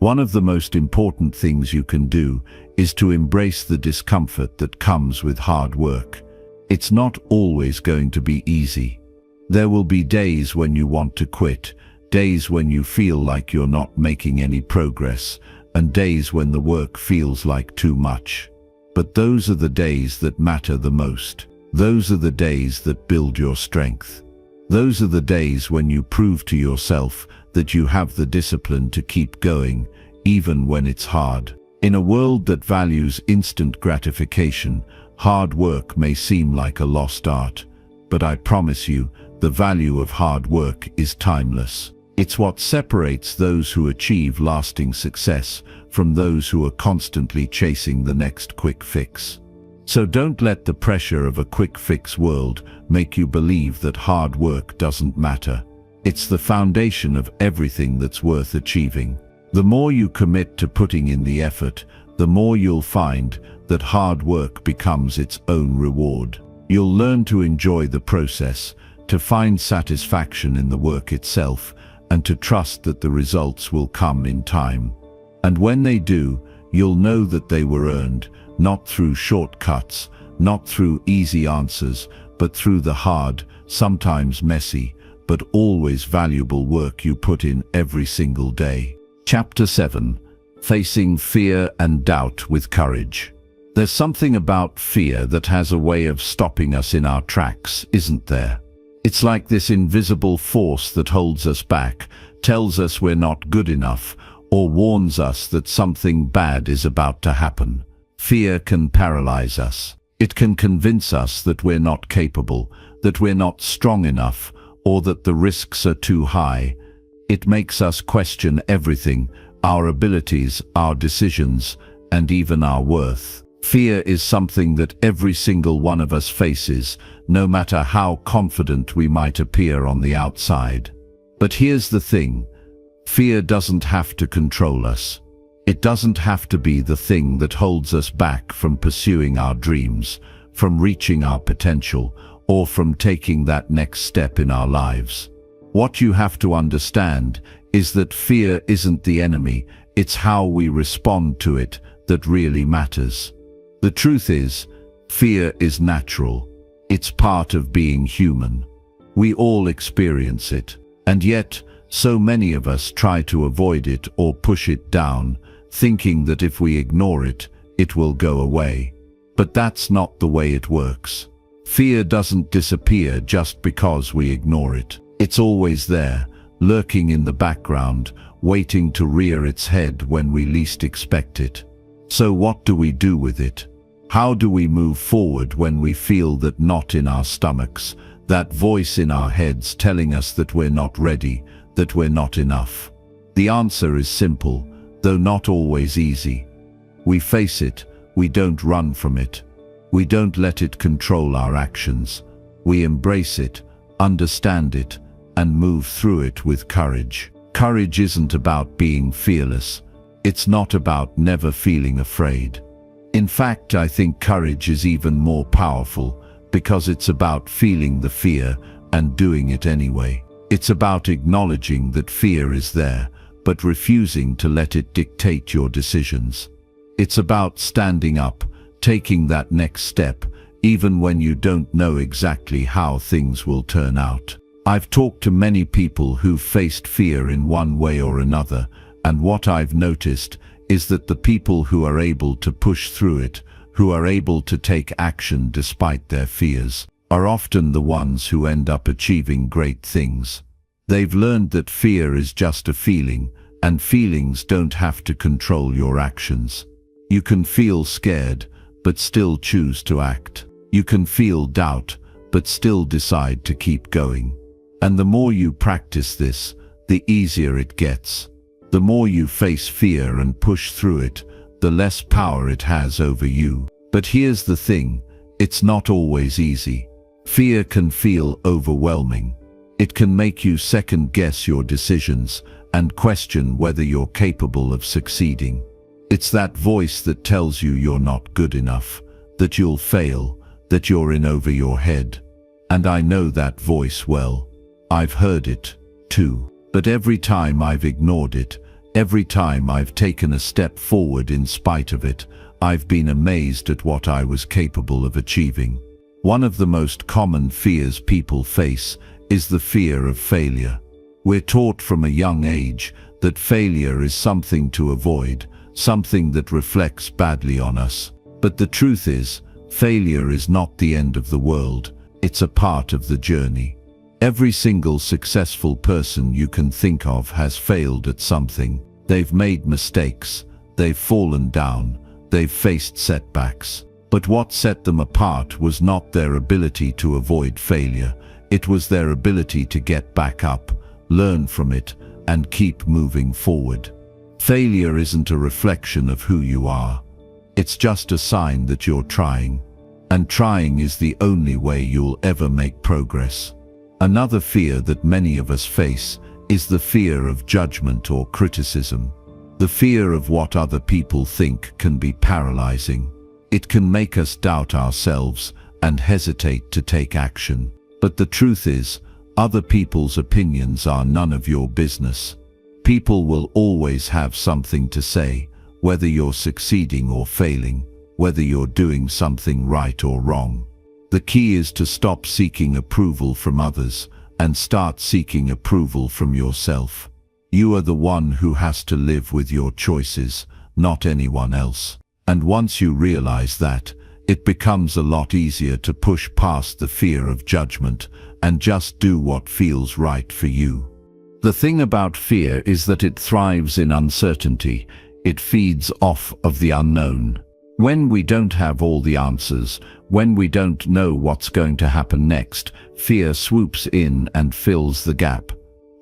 [SPEAKER 1] One of the most important things you can do is to embrace the discomfort that comes with hard work. It's not always going to be easy. There will be days when you want to quit, days when you feel like you're not making any progress, and days when the work feels like too much. But those are the days that matter the most. Those are the days that build your strength. Those are the days when you prove to yourself that you have the discipline to keep going, even when it's hard. In a world that values instant gratification, hard work may seem like a lost art, but I promise you, the value of hard work is timeless. It's what separates those who achieve lasting success from those who are constantly chasing the next quick fix. So don't let the pressure of a quick fix world make you believe that hard work doesn't matter. It's the foundation of everything that's worth achieving. The more you commit to putting in the effort, the more you'll find that hard work becomes its own reward. You'll learn to enjoy the process, to find satisfaction in the work itself, and to trust that the results will come in time. And when they do, you'll know that they were earned, not through shortcuts, not through easy answers, but through the hard, sometimes messy, but always valuable work you put in every single day. Chapter 7. Facing Fear and Doubt with Courage. There's something about fear that has a way of stopping us in our tracks, isn't there? It's like this invisible force that holds us back, tells us we're not good enough, or warns us that something bad is about to happen. Fear can paralyze us. It can convince us that we're not capable, that we're not strong enough, or that the risks are too high. It makes us question everything, our abilities, our decisions, and even our worth. Fear is something that every single one of us faces, no matter how confident we might appear on the outside. But here's the thing, fear doesn't have to control us. It doesn't have to be the thing that holds us back from pursuing our dreams, from reaching our potential, or from taking that next step in our lives. What you have to understand is that fear isn't the enemy, it's how we respond to it that really matters. The truth is, fear is natural. It's part of being human. We all experience it, and yet, so many of us try to avoid it or push it down, thinking that if we ignore it, it will go away. But that's not the way it works. Fear doesn't disappear just because we ignore it. It's always there, lurking in the background, waiting to rear its head when we least expect it. So what do we do with it? How do we move forward when we feel that knot in our stomachs, that voice in our heads telling us that we're not ready, that we're not enough? The answer is simple, though not always easy. We face it, we don't run from it. We don't let it control our actions. We embrace it, understand it, and move through it with courage. Courage isn't about being fearless. It's not about never feeling afraid. In fact, I think courage is even more powerful because it's about feeling the fear and doing it anyway. It's about acknowledging that fear is there, but refusing to let it dictate your decisions. It's about standing up, taking that next step, even when you don't know exactly how things will turn out. I've talked to many people who've faced fear in one way or another, and what I've noticed is that the people who are able to push through it, who are able to take action despite their fears, are often the ones who end up achieving great things. They've learned that fear is just a feeling, and feelings don't have to control your actions. You can feel scared, but still choose to act. You can feel doubt, but still decide to keep going. And the more you practice this, the easier it gets. The more you face fear and push through it, the less power it has over you. But here's the thing, it's not always easy. Fear can feel overwhelming. It can make you second-guess your decisions and question whether you're capable of succeeding. It's that voice that tells you you're not good enough, that you'll fail, that you're in over your head. And I know that voice well. I've heard it, too. But every time I've ignored it, every time I've taken a step forward in spite of it, I've been amazed at what I was capable of achieving. One of the most common fears people face is the fear of failure. We're taught from a young age that failure is something to avoid, something that reflects badly on us. But the truth is, failure is not the end of the world, it's a part of the journey. Every single successful person you can think of has failed at something. They've made mistakes, they've fallen down, they've faced setbacks. But what set them apart was not their ability to avoid failure, it was their ability to get back up, learn from it, and keep moving forward. Failure isn't a reflection of who you are. It's just a sign that you're trying. And trying is the only way you'll ever make progress. Another fear that many of us face is the fear of judgment or criticism. The fear of what other people think can be paralyzing. It can make us doubt ourselves and hesitate to take action. But the truth is, other people's opinions are none of your business. People will always have something to say, whether you're succeeding or failing, whether you're doing something right or wrong. The key is to stop seeking approval from others and start seeking approval from yourself. You are the one who has to live with your choices, not anyone else. And once you realize that, it becomes a lot easier to push past the fear of judgment and just do what feels right for you. The thing about fear is that it thrives in uncertainty. It feeds off of the unknown. When we don't have all the answers, when we don't know what's going to happen next, fear swoops in and fills the gap.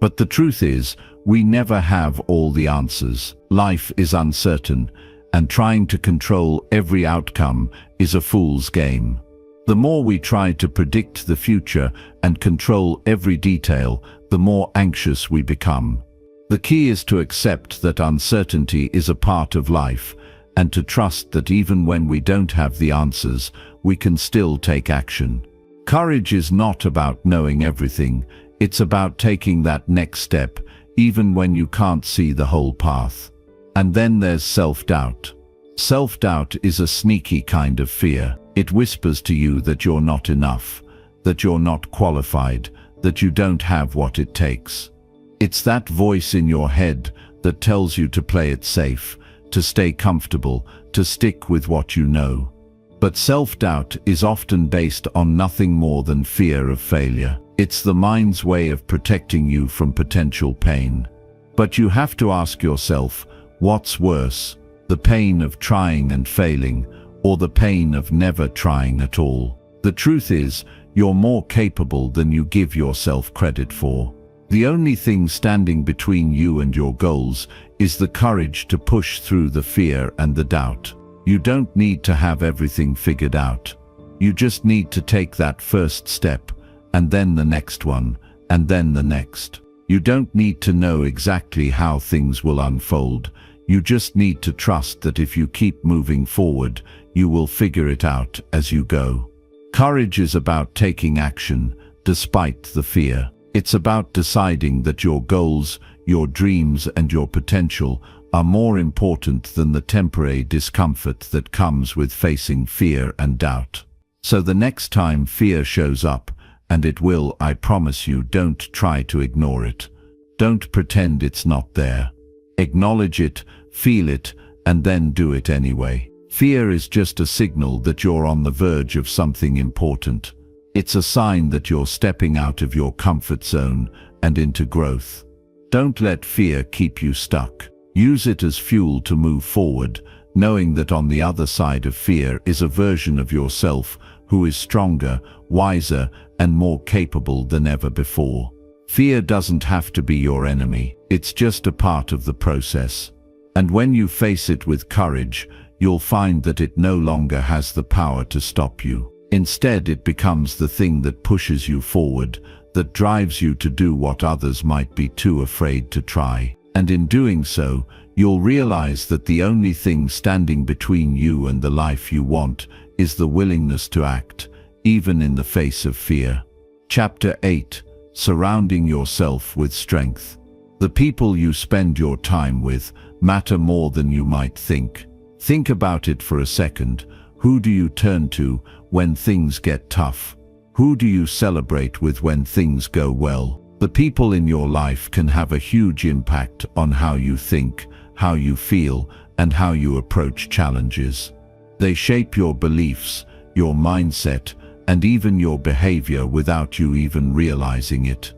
[SPEAKER 1] But the truth is, we never have all the answers. Life is uncertain, and trying to control every outcome is a fool's game. The more we try to predict the future and control every detail, the more anxious we become. The key is to accept that uncertainty is a part of life, and to trust that even when we don't have the answers, we can still take action. Courage is not about knowing everything, it's about taking that next step, even when you can't see the whole path. And then there's self-doubt. Self-doubt is a sneaky kind of fear. It whispers to you that you're not enough, that you're not qualified, that you don't have what it takes. It's that voice in your head that tells you to play it safe, to stay comfortable, to stick with what you know. But self-doubt is often based on nothing more than fear of failure. It's the mind's way of protecting you from potential pain. But you have to ask yourself, what's worse, the pain of trying and failing, or the pain of never trying at all? The truth is, you're more capable than you give yourself credit for. The only thing standing between you and your goals is the courage to push through the fear and the doubt. You don't need to have everything figured out. You just need to take that first step, and then the next one, and then the next. You don't need to know exactly how things will unfold. You just need to trust that if you keep moving forward, you will figure it out as you go. Courage is about taking action, despite the fear. It's about deciding that your goals, your dreams, and your potential are more important than the temporary discomfort that comes with facing fear and doubt. So the next time fear shows up, and it will, I promise you, don't try to ignore it. Don't pretend it's not there. Acknowledge it, feel it, and then do it anyway. Fear is just a signal that you're on the verge of something important. It's a sign that you're stepping out of your comfort zone and into growth. Don't let fear keep you stuck. Use it as fuel to move forward, knowing that on the other side of fear is a version of yourself who is stronger, wiser, and more capable than ever before. Fear doesn't have to be your enemy. It's just a part of the process. And when you face it with courage, you'll find that it no longer has the power to stop you. Instead, it becomes the thing that pushes you forward, that drives you to do what others might be too afraid to try. And in doing so, you'll realize that the only thing standing between you and the life you want is the willingness to act, even in the face of fear. Chapter 8: Surrounding yourself with strength. The people you spend your time with matter more than you might think. Think about it for a second. Who do you turn to when things get tough? Who do you celebrate with when things go well? The people in your life can have a huge impact on how you think, how you feel, and how you approach challenges. They shape your beliefs, your mindset, and even your behavior without you even realizing it.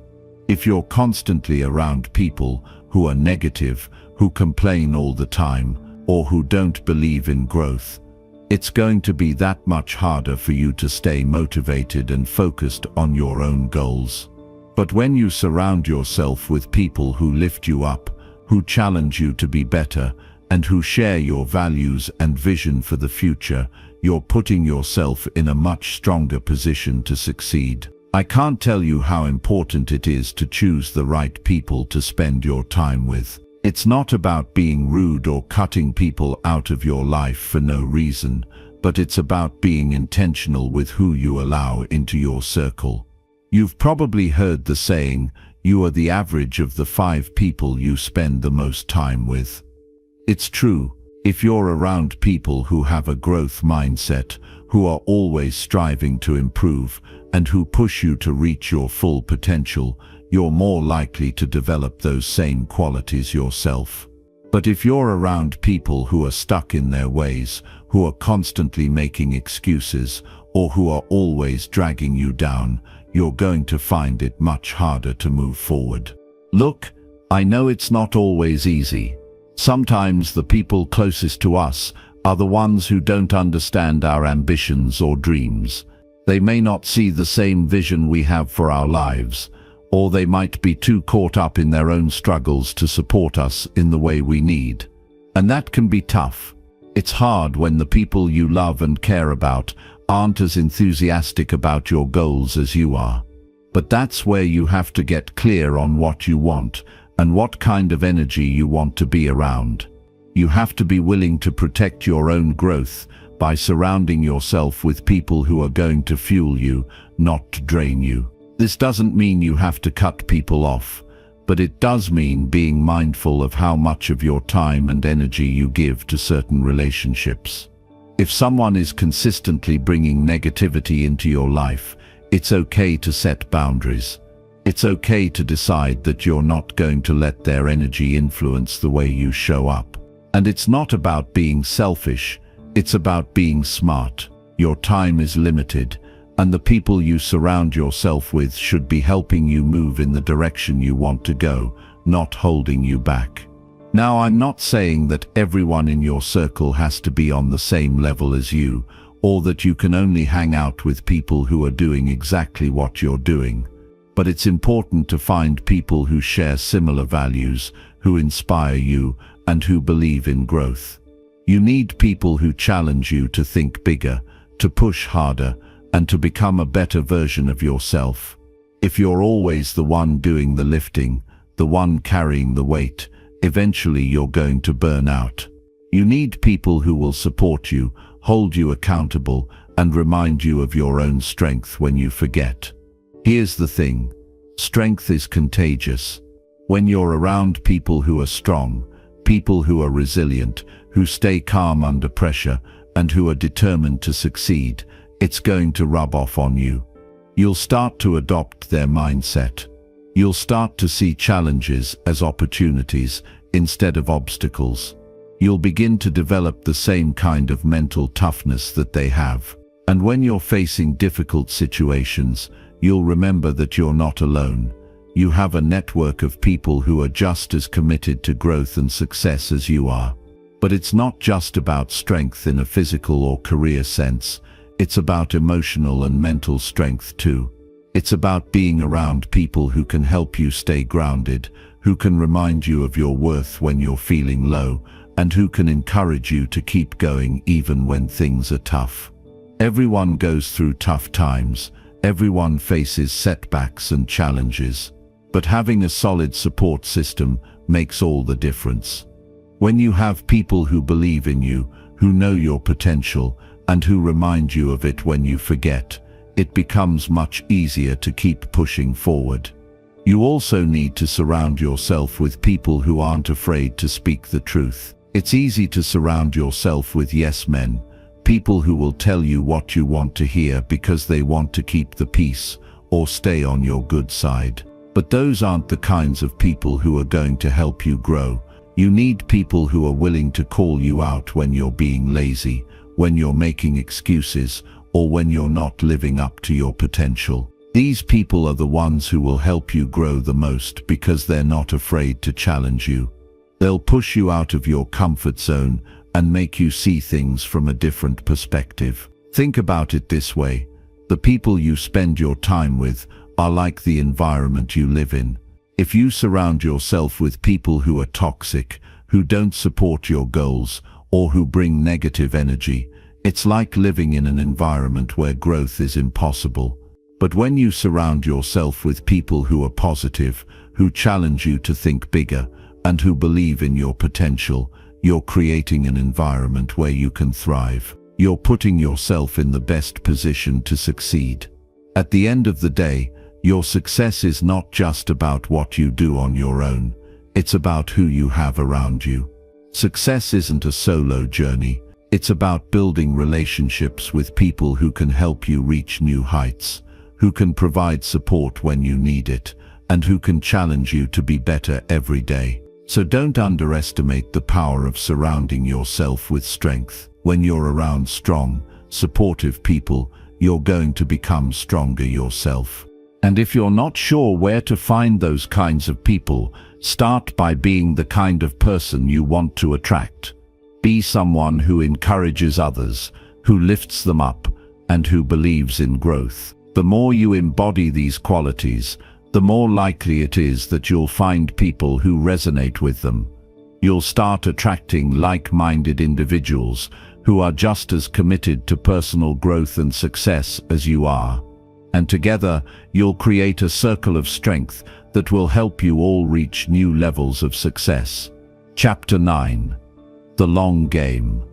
[SPEAKER 1] If you're constantly around people who are negative, who complain all the time, or who don't believe in growth, it's going to be that much harder for you to stay motivated and focused on your own goals. But when you surround yourself with people who lift you up, who challenge you to be better, and who share your values and vision for the future, you're putting yourself in a much stronger position to succeed. I can't tell you how important it is to choose the right people to spend your time with. It's not about being rude or cutting people out of your life for no reason, but it's about being intentional with who you allow into your circle. You've probably heard the saying, you are the average of the 5 people you spend the most time with. It's true. If you're around people who have a growth mindset, who are always striving to improve, and who push you to reach your full potential, you're more likely to develop those same qualities yourself. But if you're around people who are stuck in their ways, who are constantly making excuses, or who are always dragging you down, you're going to find it much harder to move forward. Look, I know it's not always easy. Sometimes the people closest to us are the ones who don't understand our ambitions or dreams. They may not see the same vision we have for our lives, or they might be too caught up in their own struggles to support us in the way we need. And that can be tough. It's hard when the people you love and care about aren't as enthusiastic about your goals as you are. But that's where you have to get clear on what you want and what kind of energy you want to be around. You have to be willing to protect your own growth by surrounding yourself with people who are going to fuel you, not to drain you. This doesn't mean you have to cut people off, but it does mean being mindful of how much of your time and energy you give to certain relationships. If someone is consistently bringing negativity into your life, it's okay to set boundaries. It's okay to decide that you're not going to let their energy influence the way you show up. And it's not about being selfish, it's about being smart. Your time is limited, and the people you surround yourself with should be helping you move in the direction you want to go, not holding you back. Now, I'm not saying that everyone in your circle has to be on the same level as you, or that you can only hang out with people who are doing exactly what you're doing. But it's important to find people who share similar values, who inspire you, and who believe in growth. You need people who challenge you to think bigger, to push harder, and to become a better version of yourself. If you're always the one doing the lifting, the one carrying the weight, eventually you're going to burn out. You need people who will support you, hold you accountable, and remind you of your own strength when you forget. Here's the thing: strength is contagious. When you're around people who are strong, people who are resilient, who stay calm under pressure, and who are determined to succeed, it's going to rub off on you. You'll start to adopt their mindset. You'll start to see challenges as opportunities instead of obstacles. You'll begin to develop the same kind of mental toughness that they have. And when you're facing difficult situations, you'll remember that you're not alone. You have a network of people who are just as committed to growth and success as you are. But it's not just about strength in a physical or career sense. It's about emotional and mental strength too. It's about being around people who can help you stay grounded, who can remind you of your worth when you're feeling low, and who can encourage you to keep going even when things are tough. Everyone goes through tough times. Everyone faces setbacks and challenges. But having a solid support system makes all the difference. When you have people who believe in you, who know your potential, and who remind you of it when you forget, it becomes much easier to keep pushing forward. You also need to surround yourself with people who aren't afraid to speak the truth. It's easy to surround yourself with yes men, people who will tell you what you want to hear because they want to keep the peace or stay on your good side. But those aren't the kinds of people who are going to help you grow. You need people who are willing to call you out when you're being lazy, when you're making excuses, or when you're not living up to your potential. These people are the ones who will help you grow the most because they're not afraid to challenge you. They'll push you out of your comfort zone and make you see things from a different perspective. Think about it this way: the people you spend your time with are like the environment you live in. If you surround yourself with people who are toxic, who don't support your goals, or who bring negative energy, it's like living in an environment where growth is impossible. But when you surround yourself with people who are positive, who challenge you to think bigger, and who believe in your potential, you're creating an environment where you can thrive. You're putting yourself in the best position to succeed. At the end of the day, your success is not just about what you do on your own. It's about who you have around you. Success isn't a solo journey. It's about building relationships with people who can help you reach new heights, who can provide support when you need it, and who can challenge you to be better every day. So don't underestimate the power of surrounding yourself with strength. When you're around strong, supportive people, you're going to become stronger yourself. And if you're not sure where to find those kinds of people, start by being the kind of person you want to attract. Be someone who encourages others, who lifts them up, and who believes in growth. The more you embody these qualities, the more likely it is that you'll find people who resonate with them. You'll start attracting like-minded individuals who are just as committed to personal growth and success as you are. And together, you'll create a circle of strength that will help you all reach new levels of success. Chapter 9. The Long Game.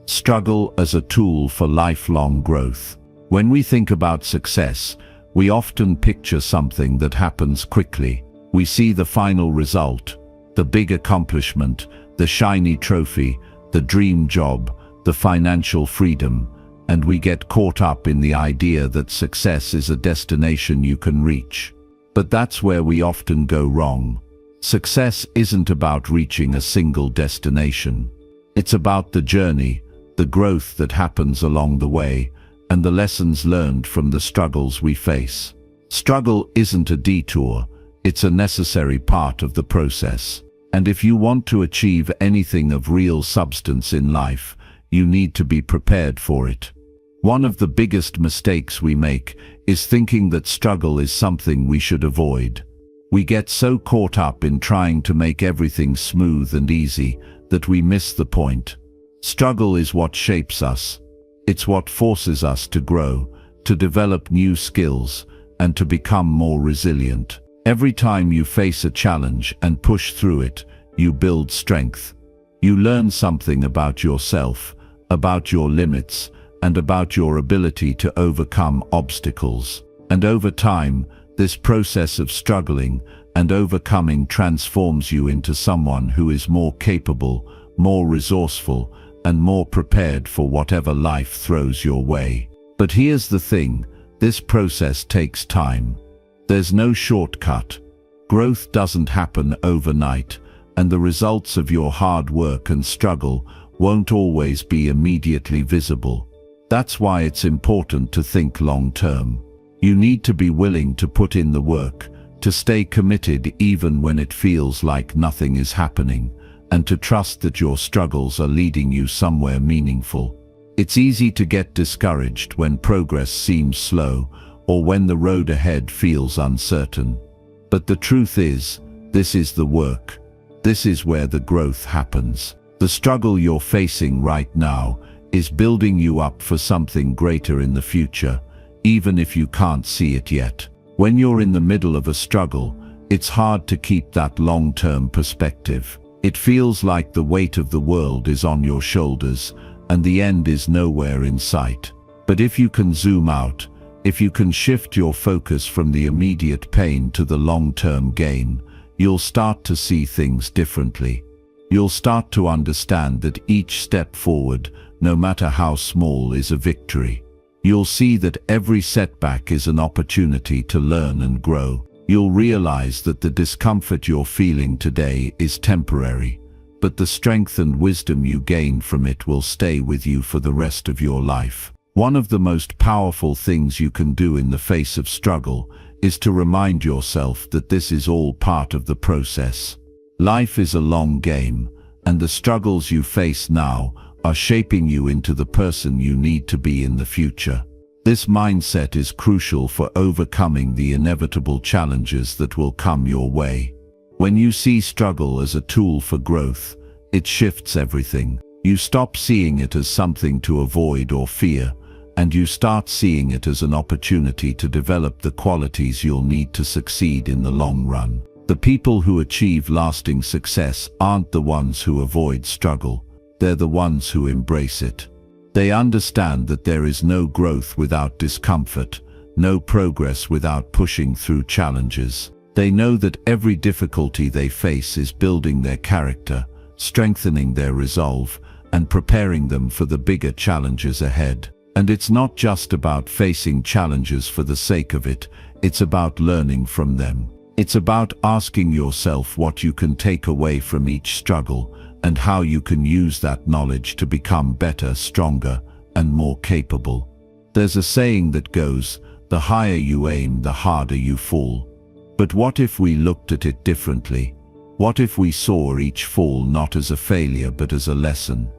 [SPEAKER 1] Struggle as a tool for lifelong growth. When we think about success, we often picture something that happens quickly. We see the final result, the big accomplishment, the shiny trophy, the dream job, the financial freedom, and we get caught up in the idea that success is a destination you can reach. But that's where we often go wrong. Success isn't about reaching a single destination. It's about the journey, the growth that happens along the way, and the lessons learned from the struggles we face. Struggle isn't a detour, it's a necessary part of the process. And if you want to achieve anything of real substance in life, you need to be prepared for it. One of the biggest mistakes we make is thinking that struggle is something we should avoid. We get so caught up in trying to make everything smooth and easy that we miss the point. Struggle is what shapes us. It's what forces us to grow, to develop new skills, and to become more resilient. Every time you face a challenge and push through it, you build strength. You learn something about yourself, about your limits, and about your ability to overcome obstacles. And over time, this process of struggling and overcoming transforms you into someone who is more capable, more resourceful, and more prepared for whatever life throws your way. But here's the thing, this process takes time. There's no shortcut. Growth doesn't happen overnight, and the results of your hard work and struggle won't always be immediately visible. That's why it's important to think long-term. You need to be willing to put in the work, to stay committed even when it feels like nothing is happening, and to trust that your struggles are leading you somewhere meaningful. It's easy to get discouraged when progress seems slow or when the road ahead feels uncertain. But the truth is, this is the work. This is where the growth happens. The struggle you're facing right now is building you up for something greater in the future, even if you can't see it yet. When you're in the middle of a struggle, it's hard to keep that long-term perspective. It feels like the weight of the world is on your shoulders, and the end is nowhere in sight. But if you can zoom out, if you can shift your focus from the immediate pain to the long-term gain, you'll start to see things differently. You'll start to understand that each step forward, no matter how small, is a victory. You'll see that every setback is an opportunity to learn and grow. You'll realize that the discomfort you're feeling today is temporary, but the strength and wisdom you gain from it will stay with you for the rest of your life. One of the most powerful things you can do in the face of struggle is to remind yourself that this is all part of the process. Life is a long game, and the struggles you face now are shaping you into the person you need to be in the future. This mindset is crucial for overcoming the inevitable challenges that will come your way. When you see struggle as a tool for growth, it shifts everything. You stop seeing it as something to avoid or fear, and you start seeing it as an opportunity to develop the qualities you'll need to succeed in the long run. The people who achieve lasting success aren't the ones who avoid struggle. They're the ones who embrace it. They understand that there is no growth without discomfort, no progress without pushing through challenges. They know that every difficulty they face is building their character, strengthening their resolve, and preparing them for the bigger challenges ahead. And it's not just about facing challenges for the sake of it, it's about learning from them. It's about asking yourself what you can take away from each struggle, and how you can use that knowledge to become better, stronger, and more capable. There's a saying that goes, the higher you aim, the harder you fall. But what if we looked at it differently? What if we saw each fall not as a failure but as a lesson?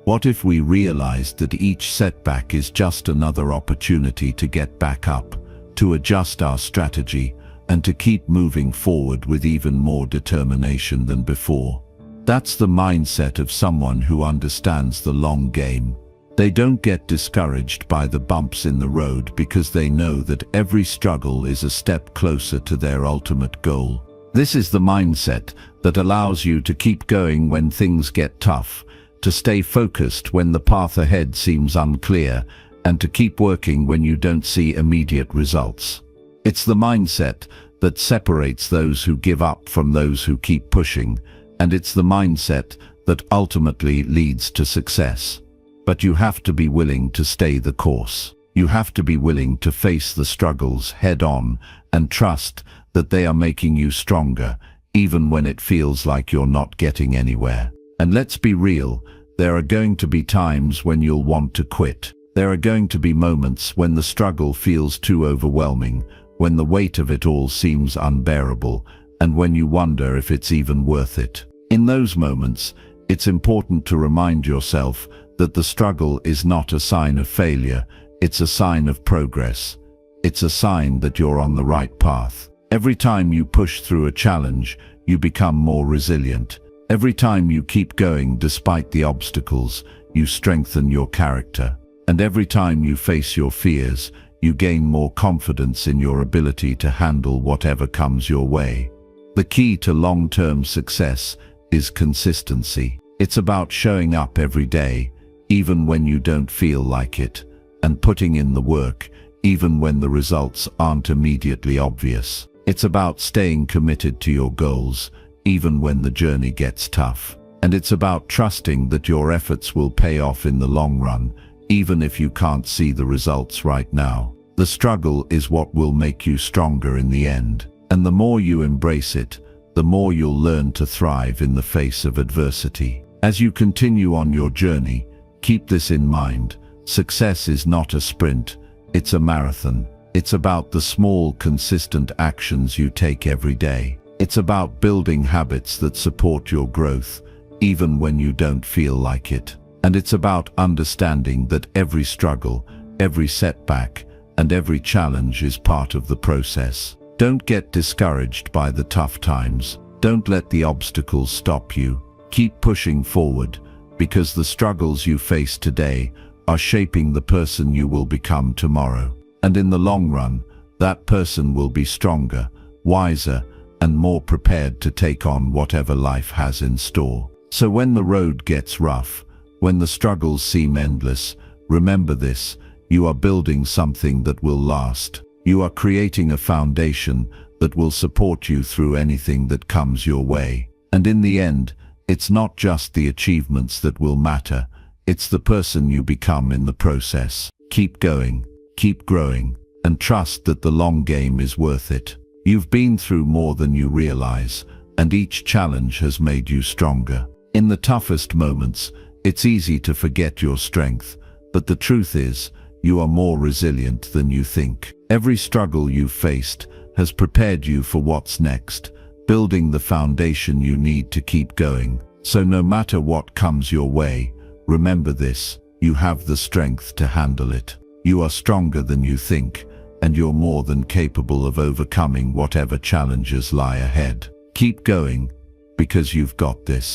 [SPEAKER 1] What if we realized that each setback is just another opportunity to get back up, to adjust our strategy, and to keep moving forward with even more determination than before? That's the mindset of someone who understands the long game. They don't get discouraged by the bumps in the road because they know that every struggle is a step closer to their ultimate goal. This is the mindset that allows you to keep going when things get tough, to stay focused when the path ahead seems unclear, and to keep working when you don't see immediate results. It's the mindset that separates those who give up from those who keep pushing, and it's the mindset that ultimately leads to success. But you have to be willing to stay the course. You have to be willing to face the struggles head on and trust that they are making you stronger, even when it feels like you're not getting anywhere. And let's be real, there are going to be times when you'll want to quit. There are going to be moments when the struggle feels too overwhelming, when the weight of it all seems unbearable, and when you wonder if it's even worth it. In those moments, it's important to remind yourself that the struggle is not a sign of failure, It's a sign of progress. It's a sign that you're on the right path. Every time you push through a challenge, you become more resilient. Every time you keep going despite the obstacles, you strengthen your character. And every time you face your fears, you gain more confidence in your ability to handle whatever comes your way. The key to long-term success is consistency. It's about showing up every day, even when you don't feel like it, and putting in the work, even when the results aren't immediately obvious. It's about staying committed to your goals, even when the journey gets tough. And it's about trusting that your efforts will pay off in the long run, even if you can't see the results right now. The struggle is what will make you stronger in the end. And the more you embrace it, the more you'll learn to thrive in the face of adversity. As you continue on your journey, keep this in mind. Success is not a sprint, it's a marathon. It's about the small, consistent actions you take every day. It's about building habits that support your growth, even when you don't feel like it. And it's about understanding that every struggle, every setback, and every challenge is part of the process. Don't get discouraged by the tough times. Don't let the obstacles stop you. Keep pushing forward, because the struggles you face today are shaping the person you will become tomorrow. And in the long run, that person will be stronger, wiser, and more prepared to take on whatever life has in store. So when the road gets rough, when the struggles seem endless, remember this: you are building something that will last. You are creating a foundation that will support you through anything that comes your way. And in the end, it's not just the achievements that will matter, it's the person you become in the process. Keep going, keep growing, and trust that the long game is worth it. You've been through more than you realize, and each challenge has made you stronger. In the toughest moments, it's easy to forget your strength, but the truth is, you are more resilient than you think. Every struggle you've faced has prepared you for what's next, building the foundation you need to keep going. So no matter what comes your way, remember this: you have the strength to handle it. You are stronger than you think, and you're more than capable of overcoming whatever challenges lie ahead. Keep going, because you've got this.